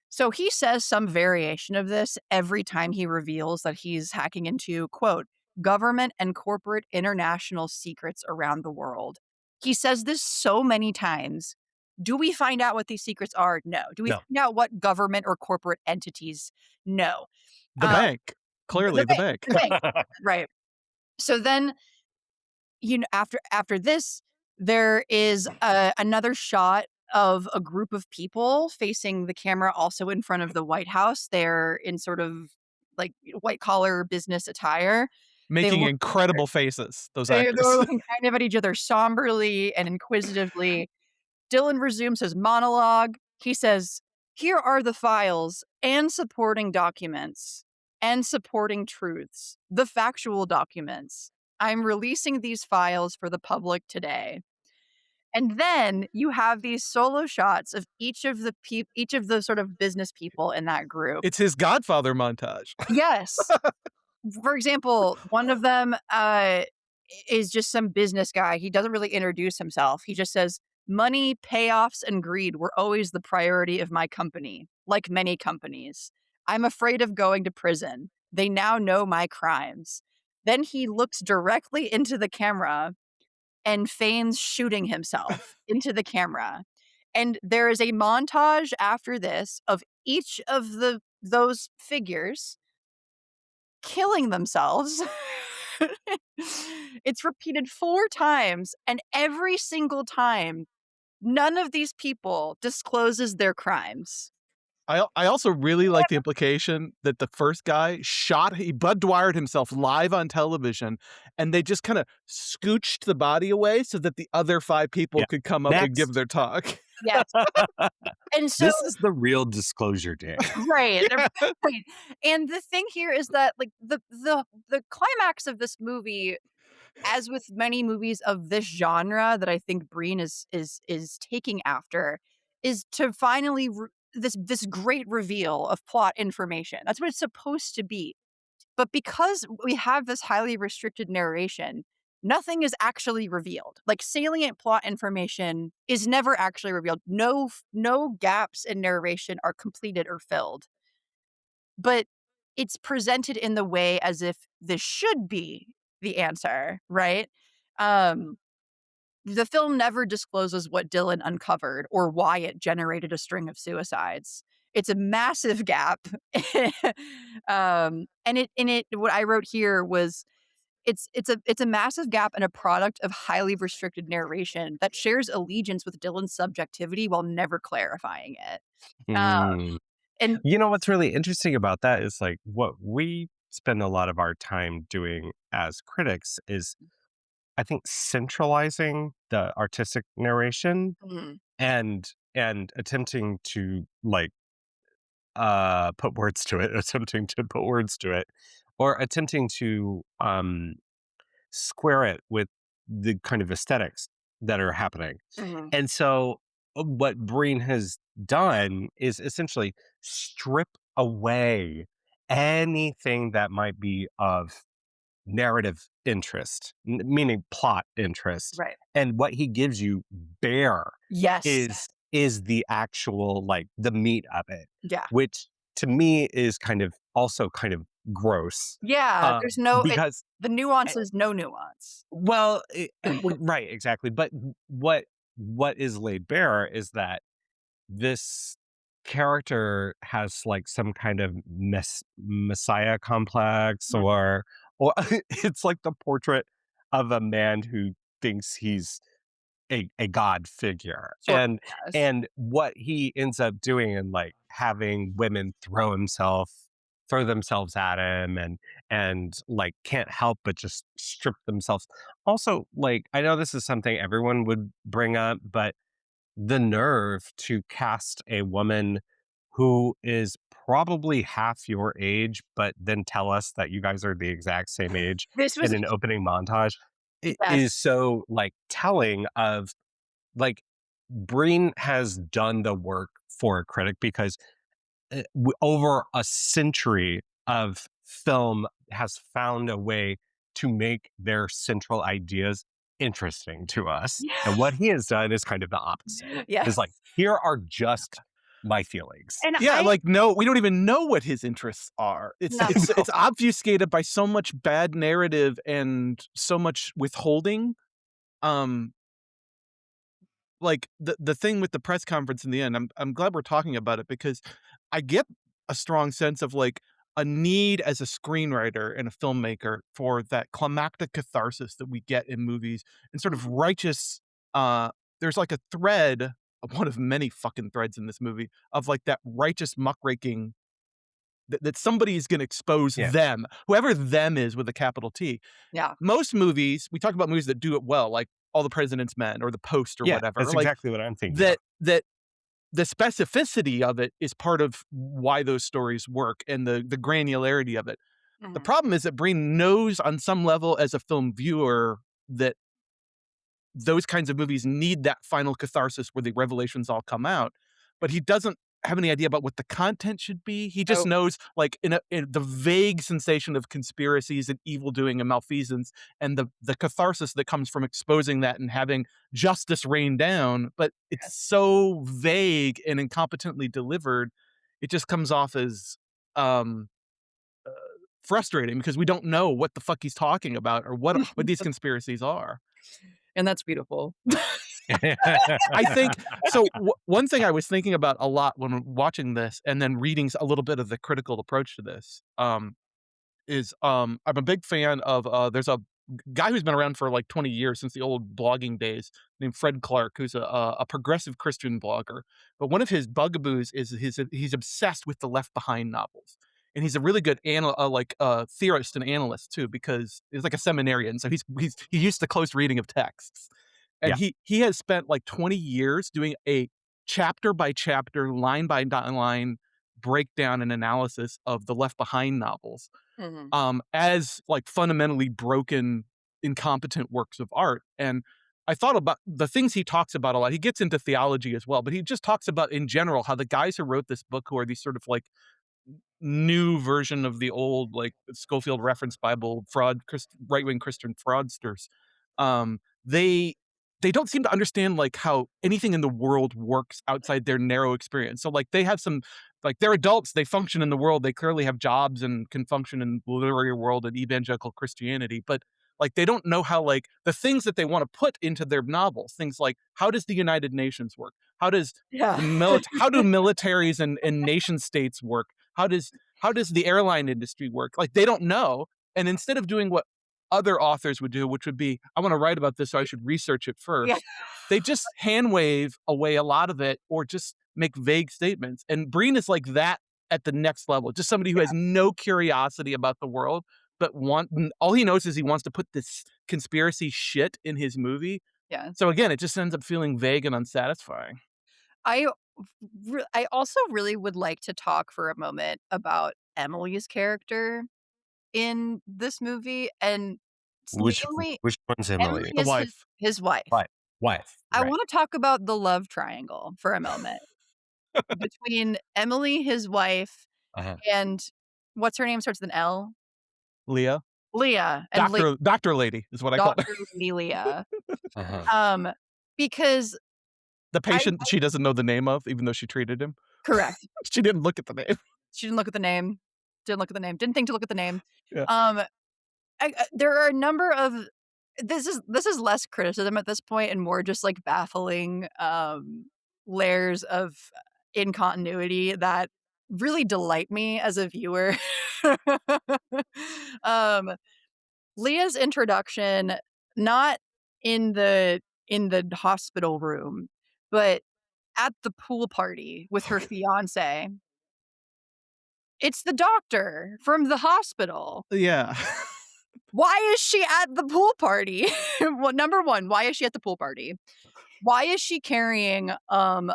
So he says some variation of this every time he reveals that he's hacking into, quote, "government and corporate international secrets around the world." He says this so many times. Do we find out what these secrets are? No. Do we
No,
find out what government or corporate entities? No.
The
Uh,
bank. Clearly
the
the
bank,
bank.
the bank, right. So then, after this, there is another shot of a group of people facing the camera, also in front of the White House. They're in sort of like white collar business attire. They
Making
look
incredible faces, those
they're
actors.
looking kind of at each other somberly and inquisitively. Dylan resumes his monologue. He says, "Here are the files and supporting documents and supporting truths, the factual documents. I'm releasing these files for the public today." And then you have these solo shots of each of the sort of business people in that group.
It's his Godfather montage.
Yes. For example, one of them, is just some business guy. He doesn't really introduce himself. He just says, "Money, payoffs, and greed were always the priority of my company, like many companies. I'm afraid of going to prison. They now know my crimes." Then he looks directly into the camera and feigns shooting himself into the camera. And there is a montage after this of each of those figures killing themselves. It's repeated 4 times, and every single time, none of these people discloses their crimes.
I also really like the implication that the first guy he Bud Dwyered himself live on television, and they just kinda scooched the body away so that the other 5 people
Yeah.
could come up and give
Next.
their talk.
Yes. And so
This is the real disclosure day.
right,
Yeah.
right. And the thing here is that, like, the climax of this movie, as with many movies of this genre that I think Breen is taking after, is to finally this great reveal of plot information. That's what it's supposed to be. But because we have this highly restricted narration, nothing is actually revealed. Like, salient plot information is never actually revealed. No gaps in narration are completed or filled. But it's presented in the way as if this should be the answer, right? Um, the film never discloses what Dylan uncovered or why it generated a string of suicides. It's a massive gap. And it what I wrote here was it's a massive gap and a product of highly restricted narration that shares allegiance with Dylan's subjectivity while never clarifying it. Uh,
Mm.
and
You know what's really interesting about that is like what we spend a lot of our time doing as critics is I think centralizing the artistic narration
Mhm,
and attempting to like put words to it, attempting to put words to it, or attempting to square it with the kind of aesthetics that are happening.
mhm.
And so what Breen has done is essentially strip away anything that might be of narrative interest, meaning plot interest.
Right.
And what he gives you bare
Yes.
is the actual like the meat of it,
Yeah.
which to me is kind of also kind of gross.
Yeah, there's no it
Because
the nuance is no nuance.
well, right, exactly. But what is laid bare is that this character has like some kind of messiah complex,
Mhm.
or it's like the portrait of a man who thinks he's a god figure,
Sort yes.
and what he ends up doing and like having women throw themselves at him and like can't help but just strip themselves. Also, like I know this is something everyone would bring up, but the nerve to cast a woman who is probably half your age, but then tell us that you guys are the exact same age
This was
in an opening montage. It
yes.
is so like telling of like Breen has done the work for a critic because over a century of film has found a way to make their central ideas interesting to us. And what he has done is kind of the opposite. Is
Yes.
like, here are just my feelings.
And
Yeah,
I
like, no, we don't even know what his interests are. It's
no.
it's
No.
it's obfuscated by so much bad narrative and so much withholding. Um, like, the thing with the press conference in the end, I'm glad we're talking about it because I get a strong sense of, like, a need as a screenwriter and a filmmaker for that climactic catharsis that we get in movies and sort of
Mhm.
righteous, there's, like, a thread, one of many fucking threads in this movie, of, like, that righteous muckraking that somebody's gonna expose
Yeah.
them, whoever "them" is with a capital T.
Yeah.
Most movies, we talk about movies that do it well, like All the President's Men or The Post or
Yeah.
whatever,
That's
like,
exactly what I'm thinking of.
that the specificity of it is part of why those stories work and the granularity of it. The
Mhm.
problem is that Breen knows on some level as a film viewer that those kinds of movies need that final catharsis where the revelations all come out, but he doesn't have any idea about what the content should be. He just
Oh,
knows, like, in the vague sensation of conspiracies and evil doing and malfeasance, and the catharsis that comes from exposing that and having justice rain down. But it's
yes.
so vague and incompetently delivered, it just comes off as um, uh, frustrating because we don't know what the fuck he's talking about or what these conspiracies are.
And that's beautiful.
I think so. One thing I was thinking about a lot when watching this, and then reading a little bit of the critical approach to this, is I'm a big fan of there's a guy who's been around for like 20 years since the old blogging days named Fred Clark, who's a progressive Christian blogger. But one of his bugaboos is he's obsessed with the Left Behind novels. And he's a really good theorist and analyst too, because he's like a seminarian. So he used to close reading of texts. And
Yeah.
he has spent like 20 years doing a chapter by chapter, line by line breakdown and analysis of the Left Behind novels
Mhm.
as like fundamentally broken, incompetent works of art. And I thought about the things he talks about a lot. He gets into theology as well, but he just talks about in general how the guys who wrote this book, who are these sort of like new version of the old like Schofield reference Bible right wing Christian fraudsters. Um, they they don't seem to understand like how anything in the world works outside their narrow experience. So like they have some like they're adults, they function in the world, they clearly have jobs and can function in the literary world and evangelical Christianity, but like they don't know how like the things that they want to put into their novels, things like how does the United Nations work? How does
Yeah.
how do militaries and nation states work? How does the airline industry work? Like they don't know. And instead of doing what other authors would do, which would be, I want to write about this, so I should research it
Yeah.
first. They just hand wave away a lot of it or just make vague statements. And Breen is like that at the next level, just somebody who has no curiosity about the world, but all he knows is he wants to put this conspiracy shit in his movie.
Yeah.
So again, it just ends up feeling vague and unsatisfying.
I I also really would like to talk for a moment about Emily's character in this movie, and it's
Which
mainly
which one's Emily?
Emily
The
is
wife.
his wife.
Wife,
I
right.
wanna talk about the love triangle for a moment between Emily, his wife,
Uh-huh.
and what's her name, starts with an L?
Leah.
Leah, and
Doctor lady is what I call her.
Doctor Lady Leah.
Uh-huh.
Um, because
The
I
patient that she doesn't know the name of, even though she treated him.
correct.
She didn't look at the name.
She didn't look at the name. Didn't look at the name. Didn't think to look at the name.
Yeah.
Um, there are a number of this is less criticism at this point and more just like baffling layers of incontinuity that really delight me as a viewer. um, Leah's introduction, not in the hospital room, but at the pool party with her fiance. It's the doctor from the hospital.
Yeah.
Why is she at the pool party? Well, number 1, why is she at the pool party? Why is she carrying, a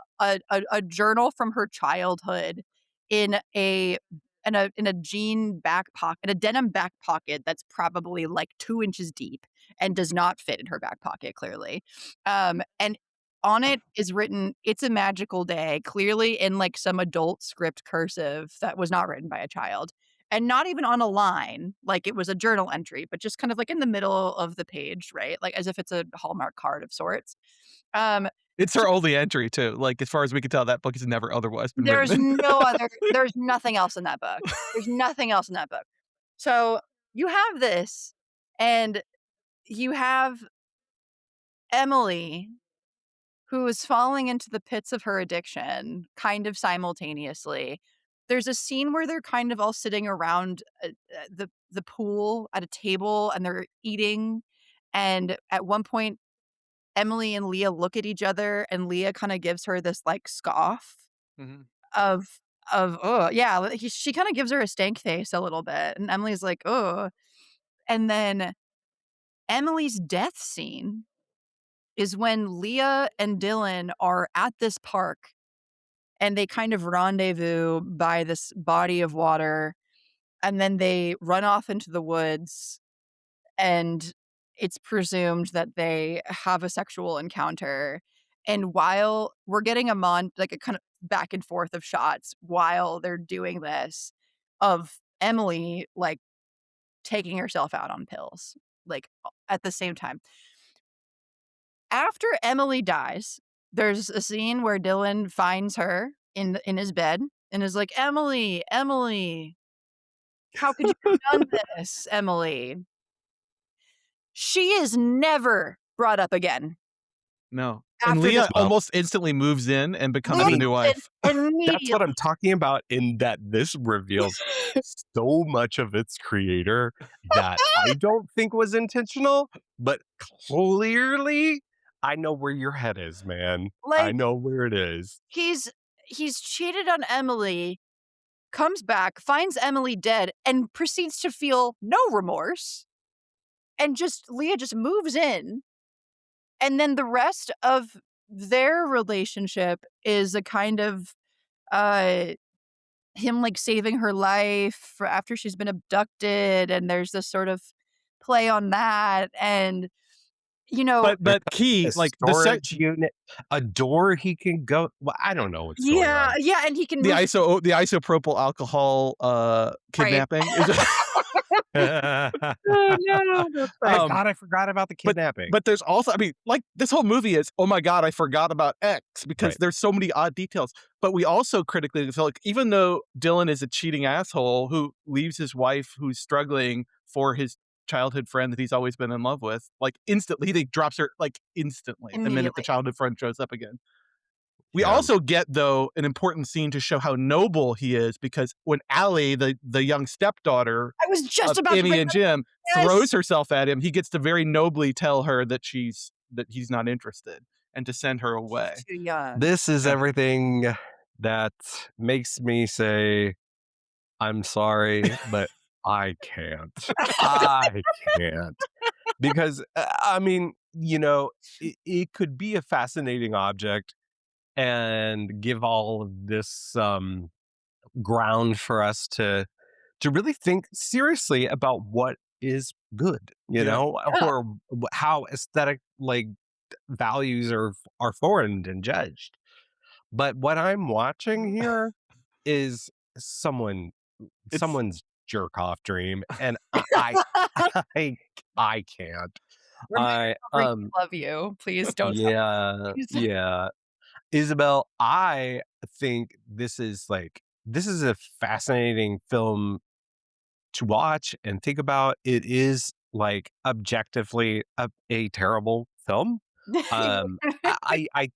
journal from her childhood in a in a jean back pocket, in a denim back pocket that's probably, like, 2 inches deep and does not fit in her back pocket, clearly. And on it is written, "It's a magical day," clearly in, like, some adult script cursive that was not written by a child, and not even on a line, like it was a journal entry, but just kind of, like, in the middle of the page, right? Like, as if it's a Hallmark card of sorts. Um,
It's
sh
her only entry too. Like, as far as we can tell, that book has never otherwise been written in.
there's nothing else in that book. There's nothing else in that book. So, you have this, and you have Emily, who is falling into the pits of her addiction kind of simultaneously. There's a scene where they're kind of all sitting around, the pool at a table, and they're eating, and at one point, Emily and Leah look at each other, and Leah kinda gives her this, like, scoff
Mhm.
of "Oh," yeah, she kinda gives her a stank face a little bit, and Emily's like, "Oh," and then Emily's death scene is when Leah and Dylan are at this park, and they kind of rendezvous by this body of water, and then they run off into the woods, and it's presumed that they have a sexual encounter. And while we're getting like a kind of back and forth of shots while they're doing this, of Emily like taking herself out on pills, like at the same time. After Emily dies, there's a scene where Dylan finds her in his bed and is like, "Emily, Emily, how could you have done this, Emily?" She is never brought up again.
No. And
after
Leah
this.
Well,
almost instantly moves in and becomes
Leah
the new
moves
wife.
in
that's what
immediately.
I'm talking about, in that this reveals so much of its creator that I don't think was intentional, but clearly I know where your head is, man. I
Like,
know where it is.
he's cheated on Emily, comes back, finds Emily dead, and proceeds to feel no remorse, and Leah just moves in, and then the rest of their relationship is a kind of, uh, him, like, saving her life after she's been abducted, and there's this sort of play on that, and, you know.
There's
But key,
a
like the
storage unit, a door he can go. Well, I don't know what's going
Yeah,
on.
yeah, and he can move.
the isopropyl alcohol
Right.
kidnapping is
Oh, no, that's
My
right.
um
God, I forgot about the
but
kidnapping.
but there's also, I mean, like, this whole movie is, oh my god, I forgot about X, because
Right.
there's so many odd details. But we also critically feel like, even though Dylan is a cheating asshole who leaves his wife who's struggling for his childhood friend that he's always been in love with, like, instantly, he drops her, like, instantly the minute the
Immediately.
childhood friend shows up again. We
Yeah.
also get, though, an important scene to show how noble he is, because when Allie, the young stepdaughter
I was just
of
about to
Amy
bring
and
that
Jim,
up.
throws
Yes.
herself at him, he gets to very nobly tell her that he's not interested, and to send her away.
She's too young.
This is
Yeah.
everything that makes me say, I'm sorry, but I can't. I can't. Because, I mean, it could be a fascinating object and give all of this ground for us to really think seriously about what is good,
Yeah.
Yeah.
or how aesthetic values are formed and judged. But what I'm watching here is someone
It's
someone's jerk off dream, and I I can't.
Remind
I
me how much I love you. Please don't tell
Yeah,
me.
yeah. Isabel, I think this is a fascinating film to watch and think about. It is like objectively a terrible film. I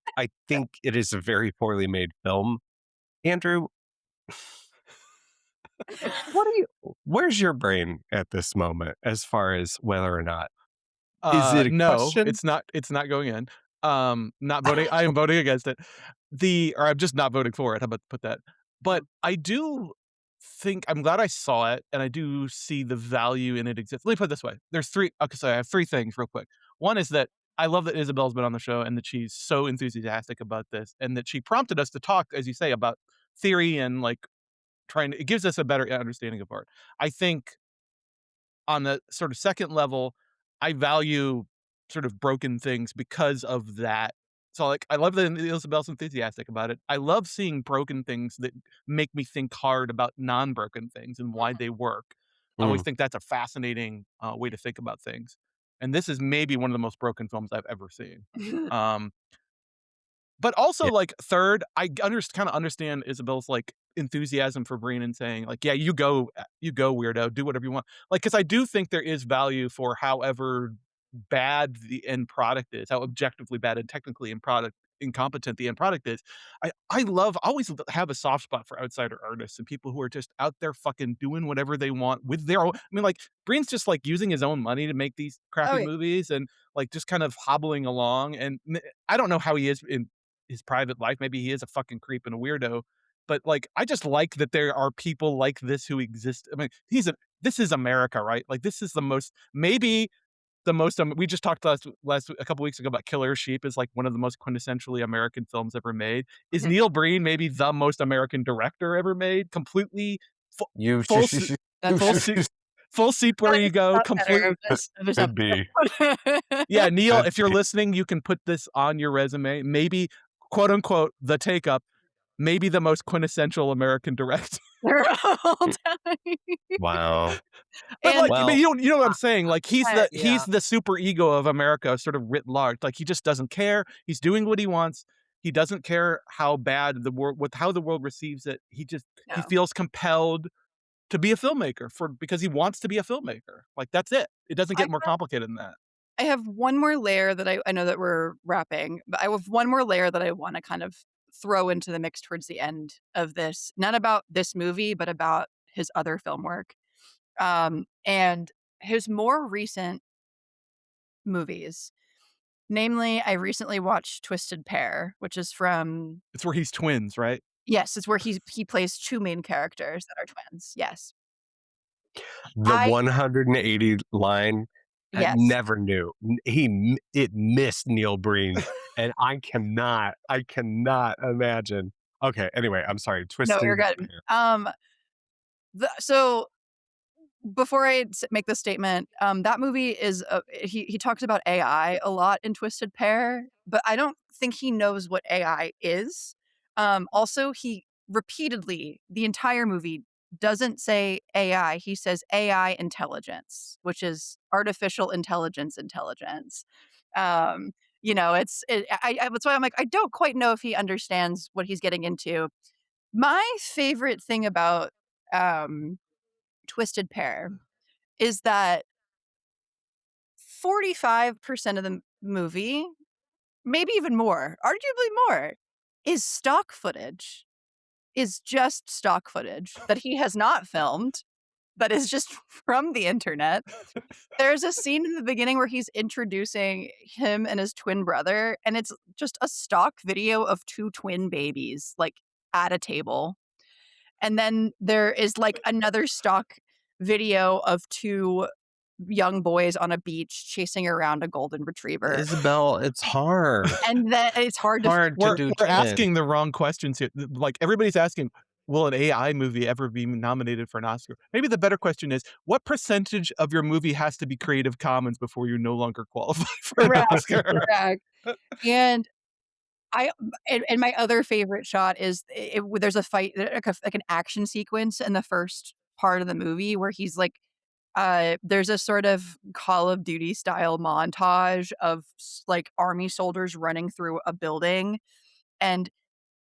think it is a very poorly made film. Andrew, where's your brain at this moment as far as whether or not is it a
No,
question?
it's not going in. Not voting. I am voting against it. Or I'm just not voting for it. How about put that? But I do think, I'm glad I saw it, and I do see the value in it exists. Let me put it this way. There's three. Okay, so I have three things real quick. One is that I love that Isabel's been on the show and that she's so enthusiastic about this, and that she prompted us to talk, as you say, about theory and, like, it gives us a better understanding of art. I think on the sort of second level, I value sort of broken things because of that. So, like, I love that Isabel's enthusiastic about it. I love seeing broken things that make me think hard about non-broken things and why they work. I always
Mm,
think that's a fascinating way to think about things. And this is maybe one of the most broken films I've ever seen. Um, but also,
yeah.
like, third, I kinda understand Isabel's, like, enthusiasm for Breen and saying, like, "Yeah, you go, weirdo, do whatever you want." Like, because I do think there is value for however bad the end product is, how objectively bad and technically incompetent the end product is. Always have a soft spot for outsider artists and people who are just out there fucking doing whatever they want with their own. I mean, like, Breen's just, like, using his own money to make these
Oh,
crappy
yeah.
movies and, like, just kind of hobbling along, and I don't know how he is in his private life. Maybe he is a fucking creep and a weirdo, but, like, I just like that there are people like this who exist. I mean, this is America, right? Like, this is maybe the most, we just talked last a couple weeks ago about Killer Sheep is, like, one of the most quintessentially American films ever made. Is
Mhm.
Neil Breen maybe the most American director ever made? Completely fu
You
full s
That's
full seat full seat where
that
you
is
go,
the subheader
complete.
of this
could be.
episode.
Yeah, Neil,
Could
if you're
be.
listening, you can put this on your resume. Maybe, quote unquote, the take up, maybe the most quintessential American director.
All time.
Wow.
But,
And
like, but
Well,
you know what I'm saying? Like, he's
yeah.
the super ego of America, sort of writ large. Like, he just doesn't care. He's doing what he wants. He doesn't care how bad how the world receives it. He
No.
feels compelled to be a filmmaker because he wants to be a filmmaker. Like, that's it. It doesn't
I
get more complicated than that.
I have one more layer that I know that we're wrapping, but I have one more layer that I wanna kind of throw into the mix towards the end of this, not about this movie, but about his other film work. And his more recent movies, namely, I recently watched Twisted Pair, which is from
It's where he's twins, right?
yes, it's where he plays 2 main characters that are twins, yes.
The
I
180 line, I
yes.
never knew. It missed Neil Breen, and I cannot imagine. Okay, anyway, I'm sorry.
No, you're
Twisted
good.
Pair.
So before I make this statement, that movie is he talks about AI a lot in Twisted Pair, but I don't think he knows what AI is. Also, he repeatedly the entire movie doesn't say AI. He says AI intelligence, which is artificial intelligence intelligence. Um, that's why I'm like I don't quite know if he understands what he's getting into. My favorite thing about um, Twisted Pair is that 45% of the movie, maybe even more, arguably more, is stock footage, is just stock footage that he has not filmed, that is just from the internet. There's a scene in the beginning where he's introducing him and his twin brother, and it's just a stock video of 2 twin babies, like, at a table. And then there is, like, another stock video of 2 young boys on a beach chasing around a golden retriever.
Isabelle, it's hard.
And then it's hard to
Hard to
We're
do
we're
twins.
asking the wrong questions here. Like, everybody's asking, will an AI movie ever be nominated for an Oscar? Maybe the better question is, what percentage of your movie has to be Creative Commons before you no longer qualify for an
correct,
Oscar?
correct. And I and my other favorite shot is there's a fight, like an action sequence in the first part of the movie where he's like, there's a sort of Call of Duty style montage of like army soldiers running through a building, and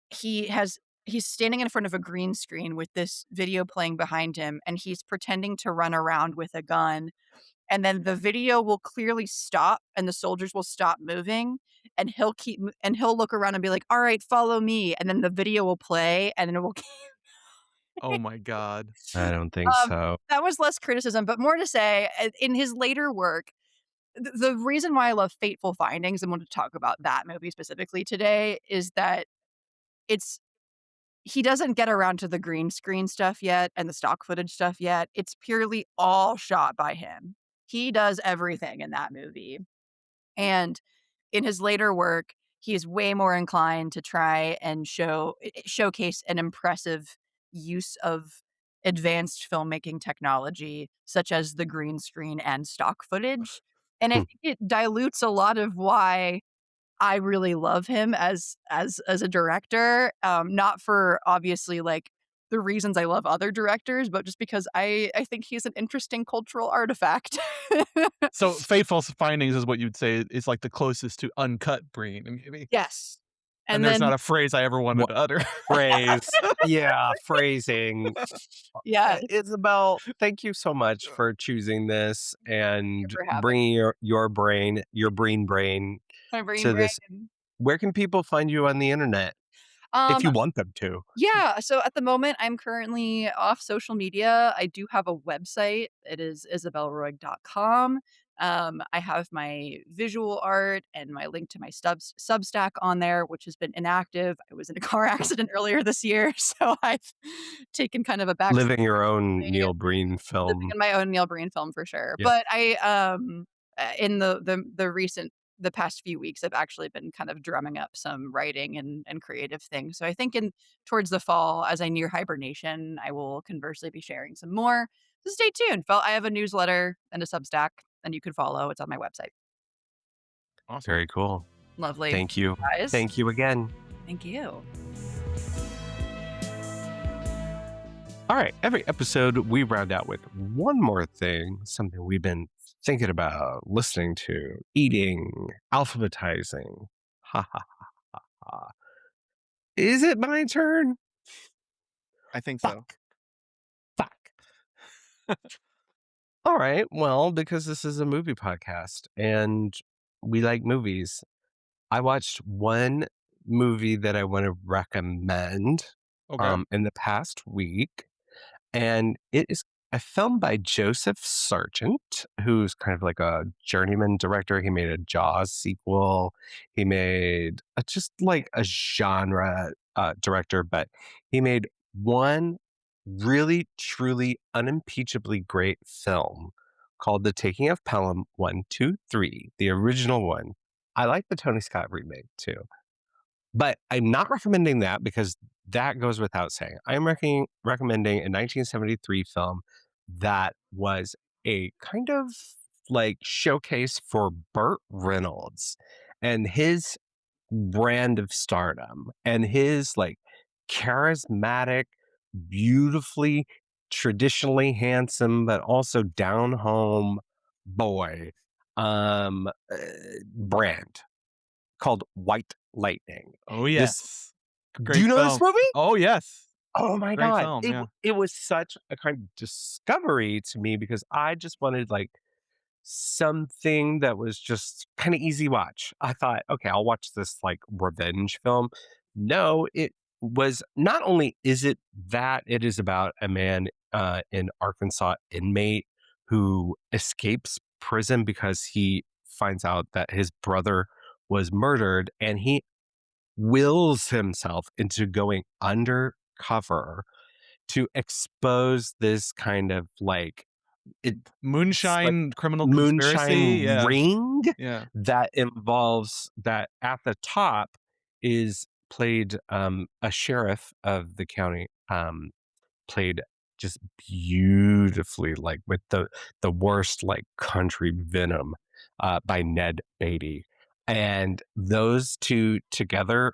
he has he's standing in front of a green screen with this video playing behind him, and he's pretending to run around with a gun, and then the video will clearly stop and the soldiers will stop moving, and he'll look around and be like, "All right, follow me," and then the video will play and then it will
Oh my god.
I don't think
um,
so.
that was less criticism, but more to say, in his later work, the reason why I love Fateful Findings and want to talk about that movie specifically today is that it's he doesn't get around to the green screen stuff yet and the stock footage stuff yet. It's purely all shot by him. He does everything in that movie. And in his later work, he is way more inclined to try and showcase an impressive use of advanced filmmaking technology, such as the green screen and stock footage. And I
Hmm.
think it dilutes a lot of why I really love him as a director, not for obviously, like, the reasons I love other directors, but just because I think he's an interesting cultural artifact.
So, Fateful Findings is what you'd say is, like, the closest to uncut Breen, and maybe
Yes.
and
And
there's not
then
a phrase I ever wanted
What
to utter.
phrase? Yeah, phrasing.
yes,
Isabel, thank you so much for choosing this
thank you
and
for having
bringing your brain
my brain
to this.
brain.
Where can people find you on the internet if
Um
you want them to?
Yeah, so at the moment, I'm currently off social media. I do have a website. It is isabelleroig.com. I have my visual art and my link to my Substack on there, which has been inactive. I was in a car accident earlier this year, so I've taken kind of a back
Living your own
seat,
Neil Breen
living
film.
in my own Neil Breen film for sure.
Yeah.
But in the past few weeks, I've actually been kind of drumming up some writing and creative things. So I think in towards the fall, as I near hibernation, I will conversely be sharing some more. So stay tuned. I have a newsletter and a Substack, and you can follow. It's on my website.
Awesome.
Very cool.
Lovely,
Thank you.
guys.
Thank you again.
Thank you.
All right. Every episode, we round out with one more thing, something we've been thinking about, listening to, eating, alphabetizing. Ha ha ha ha. Is it my turn?
I think so.
Fuck. Fuck. All right. Well, because this is a movie podcast and we like movies, I watched one movie that I want to recommend
Okay.
in the past week. And it is a film by Joseph Sargent, who's kind of like a journeyman director. He made a Jaws sequel. He made just like a genre director, but he made one really, truly, unimpeachably great film called The Taking of Pelham 1, 2, 3, the original one. I like the Tony Scott remake too. But I'm not recommending that because that goes without saying. I'm recommending a 1973 film that was a kind of like showcase for Burt Reynolds and his brand of stardom and his like charismatic, beautifully, traditionally handsome, but also down home boy brand called White Lightning.
Oh,
This
yes.
Do you
Great
know this
film.
movie?
Oh, yes.
Oh my
Great
god.
film, yeah.
It was such a kind of discovery to me because I just wanted like something that was just kind of easy watch. I thought, okay, I'll watch this like revenge film. No, it was not only is it that it is about a man in Arkansas inmate who escapes prison because he finds out that his brother was murdered and he wills himself into going undercover to expose this kind of like it's like
Moonshine criminal conspiracy,
moonshine
yeah,
ring
yeah.
that involves that at the top is played a sheriff of the county played just beautifully like with the worst like country venom by Ned Beatty. And those two together,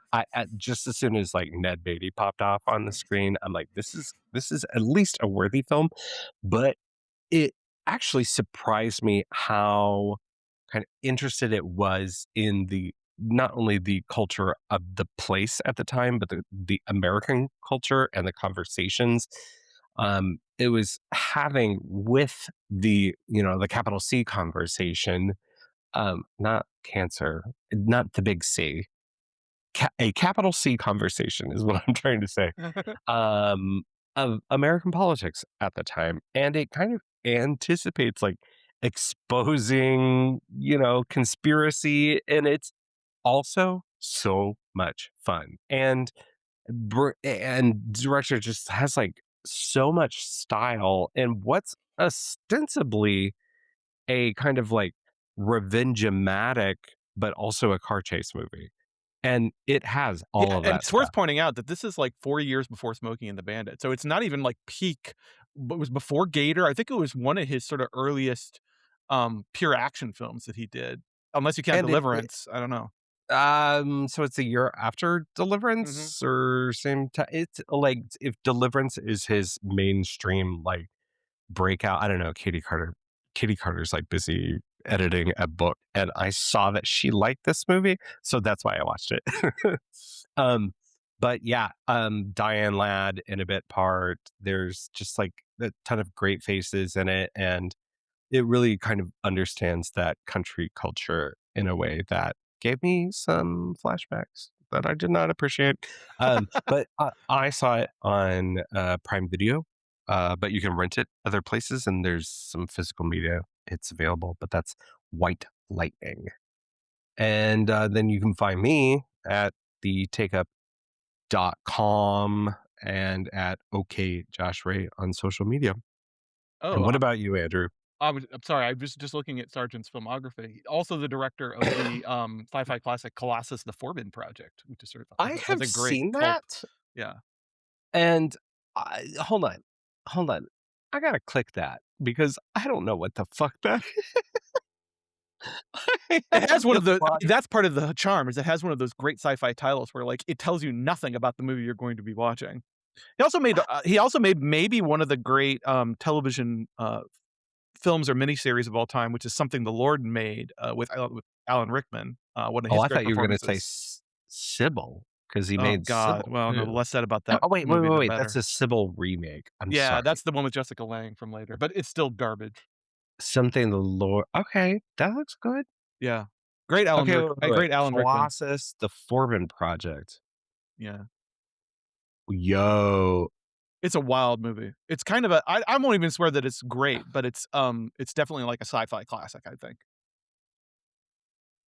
just as soon as like Ned Beatty popped off on the screen, I'm like, this is at least a worthy film. But it actually surprised me how kind of interested it was in the not only the culture of the place at the time, but the American culture and the conversations it was having with the capital C conversation, not cancer, not the big C, a capital C conversation is what I'm trying to say, um, of American politics at the time. And it kind of anticipates like exposing, conspiracy. And it's also so much fun. And director just has like so much style and what's ostensibly a kind of like revenge-matic, but also a car chase movie. And it has all
Yeah,
of
and
that
it's worth
stuff.
pointing out that this is, like, 4 years before Smokey and the Bandit, so it's not even, like, peak, but it was before Gator. I think it was one of his sorta earliest, pure action films that he did, unless you count
And
Deliverance, I don't know.
so it's a year after
Mhm.
Deliverance or same time. It's like if Deliverance is his mainstream like breakout. I don't know. Katie Carter's like busy editing a book, and I saw that she liked this movie, so that's why I watched it. um, but yeah, Diane Ladd in a bit part. There's just like a ton of great faces in it, and it really kind of understands that country culture in a way that gave me some flashbacks that I did not appreciate. But I saw it on Prime Video, but you can rent it other places, and there's some physical media. It's available, but that's White Lightning. And then you can find me at the takeup.com and at OK Josh Ray on social media. And
Oh,
what about you, Andrew?
I'm sorry, I was just looking at Sargent's filmography. Also the director of the, sci-fi classic Colossus: The Forbidden Project, which is sort of
I
has
have
a great
seen
cult.
that,
Yeah.
and hold on, hold on. I gotta click that because I don't know what the fuck that I
It has
have
one
to
of the I
log
mean, that's part of the charm is it has one of those great sci-fi titles where, like, it tells you nothing about the movie you're going to be watching. He also made maybe one of the great, television, films or miniseries of all time, which is Something the Lord Made, with Alan Rickman, one of
Oh,
his
I
great
thought you were gonna say
performances.
Sybil because he
Oh
made
god,
Sybil
well, no, the
too.
less said about that
Oh, wait, wait,
movie,
wait,
the
wait. That's
better.
a Sybil remake. I'm
Yeah,
sorry.
that's the one with Jessica Lange from later, but it's still garbage.
Something the Lord. Okay, that looks good.
Yeah. Great Alan
Okay,
Rick
wait.
great Alan Rickman.
Colossus, the Forbin Project.
Yeah.
Yo,
It's a wild movie. It's kind of a I won't even swear that it's great, but it's definitely like a sci-fi classic, I think.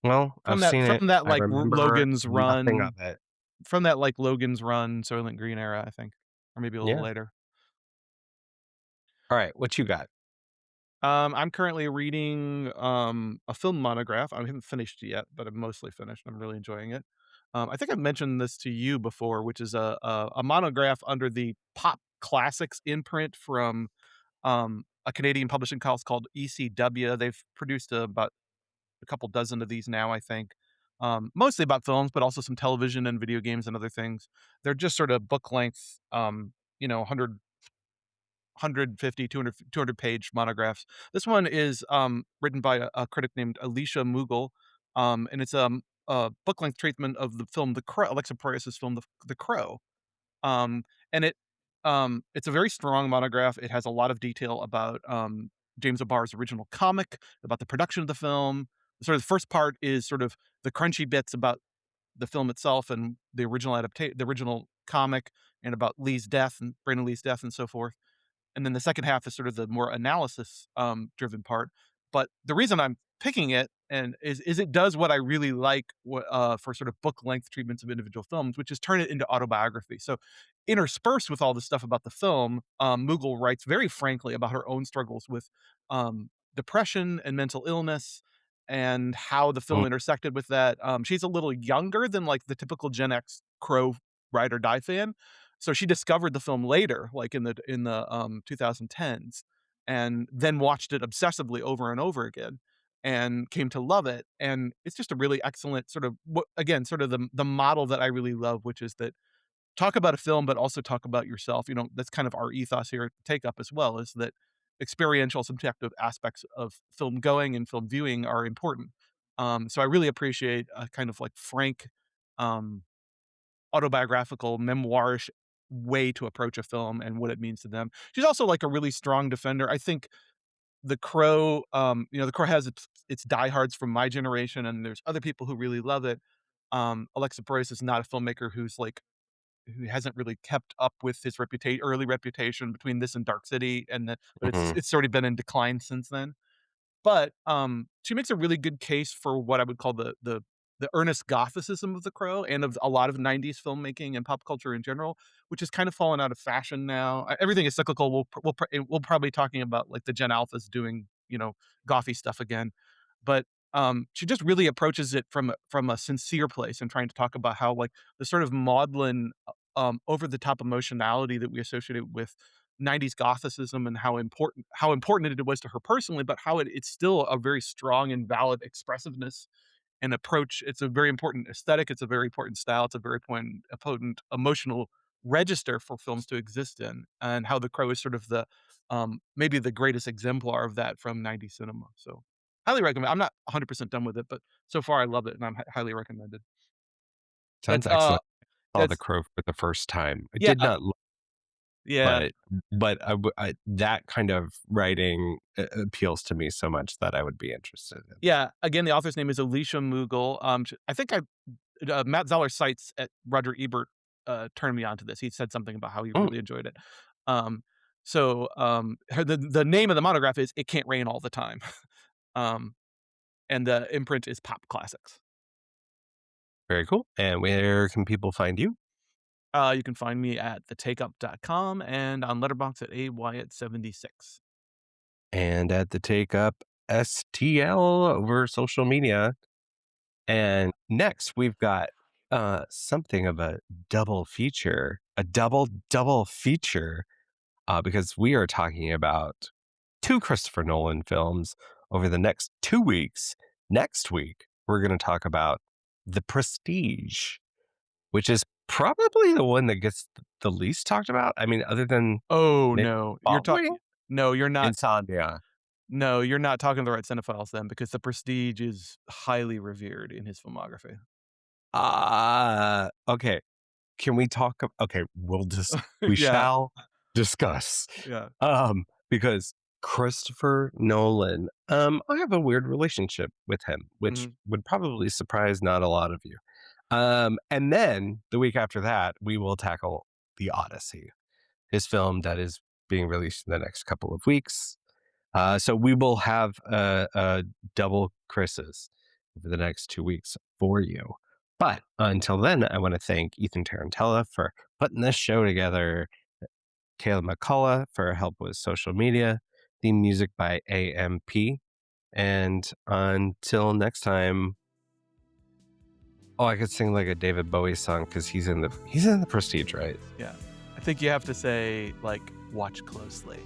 well, I've seen it.
From that,
I
like,
remember
Logan's
nothing
Run
of it.
from that, like, Logan's Run, Soylent Green era, I think, or maybe a little
Yeah.
later.
All right, what you got?
I'm currently reading, a film monograph. I haven't finished it yet, but I'm mostly finished. I'm really enjoying it. I think I've mentioned this to you before, which is a monograph under the Pop Classics imprint from, a Canadian publishing house called ECW. They've produced about a couple dozen of these now, I think. Mostly about films, but also some television and video games and other things. They're just sort of book length, 150, 200 page monographs. This one is written by a critic named Alicia Mughal, and it's a book length treatment of the film The Crow, Alexa Proyas's film The Crow. Um, and it's a very strong monograph. It has a lot of detail about James O'Barr's original comic, about the production of the film. Sort of the first part is sort of the crunchy bits about the film itself and the original comic, and about Lee's death and Brandon Lee's death and so forth. And then the second half is sort of the more analysis driven part. But the reason I'm picking it and is it does what I really like for sort of book length treatments of individual films, which is turn it into autobiography. So interspersed with all the stuff about the film, Mughal writes very frankly about her own struggles with depression and mental illness and how the film
Mm,
intersected with that. She's a little younger than like the typical Gen X Crow ride or die fan, so she discovered the film later, like in the 2010s, and then watched it obsessively over and over again, and came to love it. And it's just a really excellent sort of again, sort of the model that I really love, which is that talk about a film, but also talk about yourself. That's kind of our ethos here at Take Up as well, is that experiential, subjective aspects of film going and film viewing are important. So I really appreciate a kind of like frank, um, autobiographical, memoirish way to approach a film and what it means to them. She's also like a really strong defender. I think The Crow, The Crow has its diehards from my generation, and there's other people who really love it. Alexa Proyas is not a filmmaker who hasn't really kept up with his early reputation between this and Dark City, but
mhm,
it's sort of been in decline since then. But, she makes a really good case for what I would call the earnest Gothicism of The Crow and of a lot of '90s filmmaking and pop culture in general, which has kind of fallen out of fashion now. Everything is cyclical. We'll probably talking about, like, the Gen Alphas doing, gothy stuff again. But, she just really approaches it from a sincere place and trying to talk about how, like, the sort of maudlin, over the top emotionality that we associate with '90s Gothicism and how important it was to her personally, but how it's still a very strong and valid expressiveness and approach. It's a very important aesthetic. It's a very important style. It's a very important, a potent emotional register for films to exist in, and how The Crow is sort of maybe the greatest exemplar of that from '90s cinema. So, highly recommend. I'm not 100% done with it, but so far I love it, and I'm highly recommended.
sounds
It's
excellent. Saw The
it's
Crow for the first time. I
yeah,
did not l
yeah.
but I that kind of writing appeals to me so much that I would be interested in.
Yeah, again, the author's name is Alicia Mughal. Sh I think Matt Zoller cites at Roger Ebert, turned me on to this. He said something about how he
Mm,
really enjoyed it. Um, the name of the monograph is "It Can't Rain All the Time," um, and the imprint is Pop Classics.
very cool. And where can people find you?
You can find me at thetakeup.com and on Letterboxd at awyatt76.
And at the Take Up STL over social media. And next, we've got something of a double feature, a double feature, because we are talking about two Christopher Nolan films over the next 2 weeks. Next week, we're going to talk about The Prestige, which is probably the one that gets the least talked about. I mean, other than
Oh,
maybe
no.
Following
No, you're not
Insomnia.
no, you're not talking to the right cinephiles then, because The Prestige is highly revered in his filmography.
Okay. Can we talk? Okay, we
Yeah,
shall discuss.
yeah.
Because Christopher Nolan. I have a weird relationship with him, which
Mhm.
would probably surprise not a lot of you. And then the week after that, we will tackle The Odyssey, his film that is being released in the next couple of weeks. So we will have a double Chris's over the next 2 weeks for you. But until then, I want to thank Ethan Tarantella for putting this show together, Kayla McCullough for help with social media, theme music by AMP. And until next time, oh, I could sing like a David Bowie song because he's in the Prestige, right?
Yeah. I think you have to say, like, watch closely.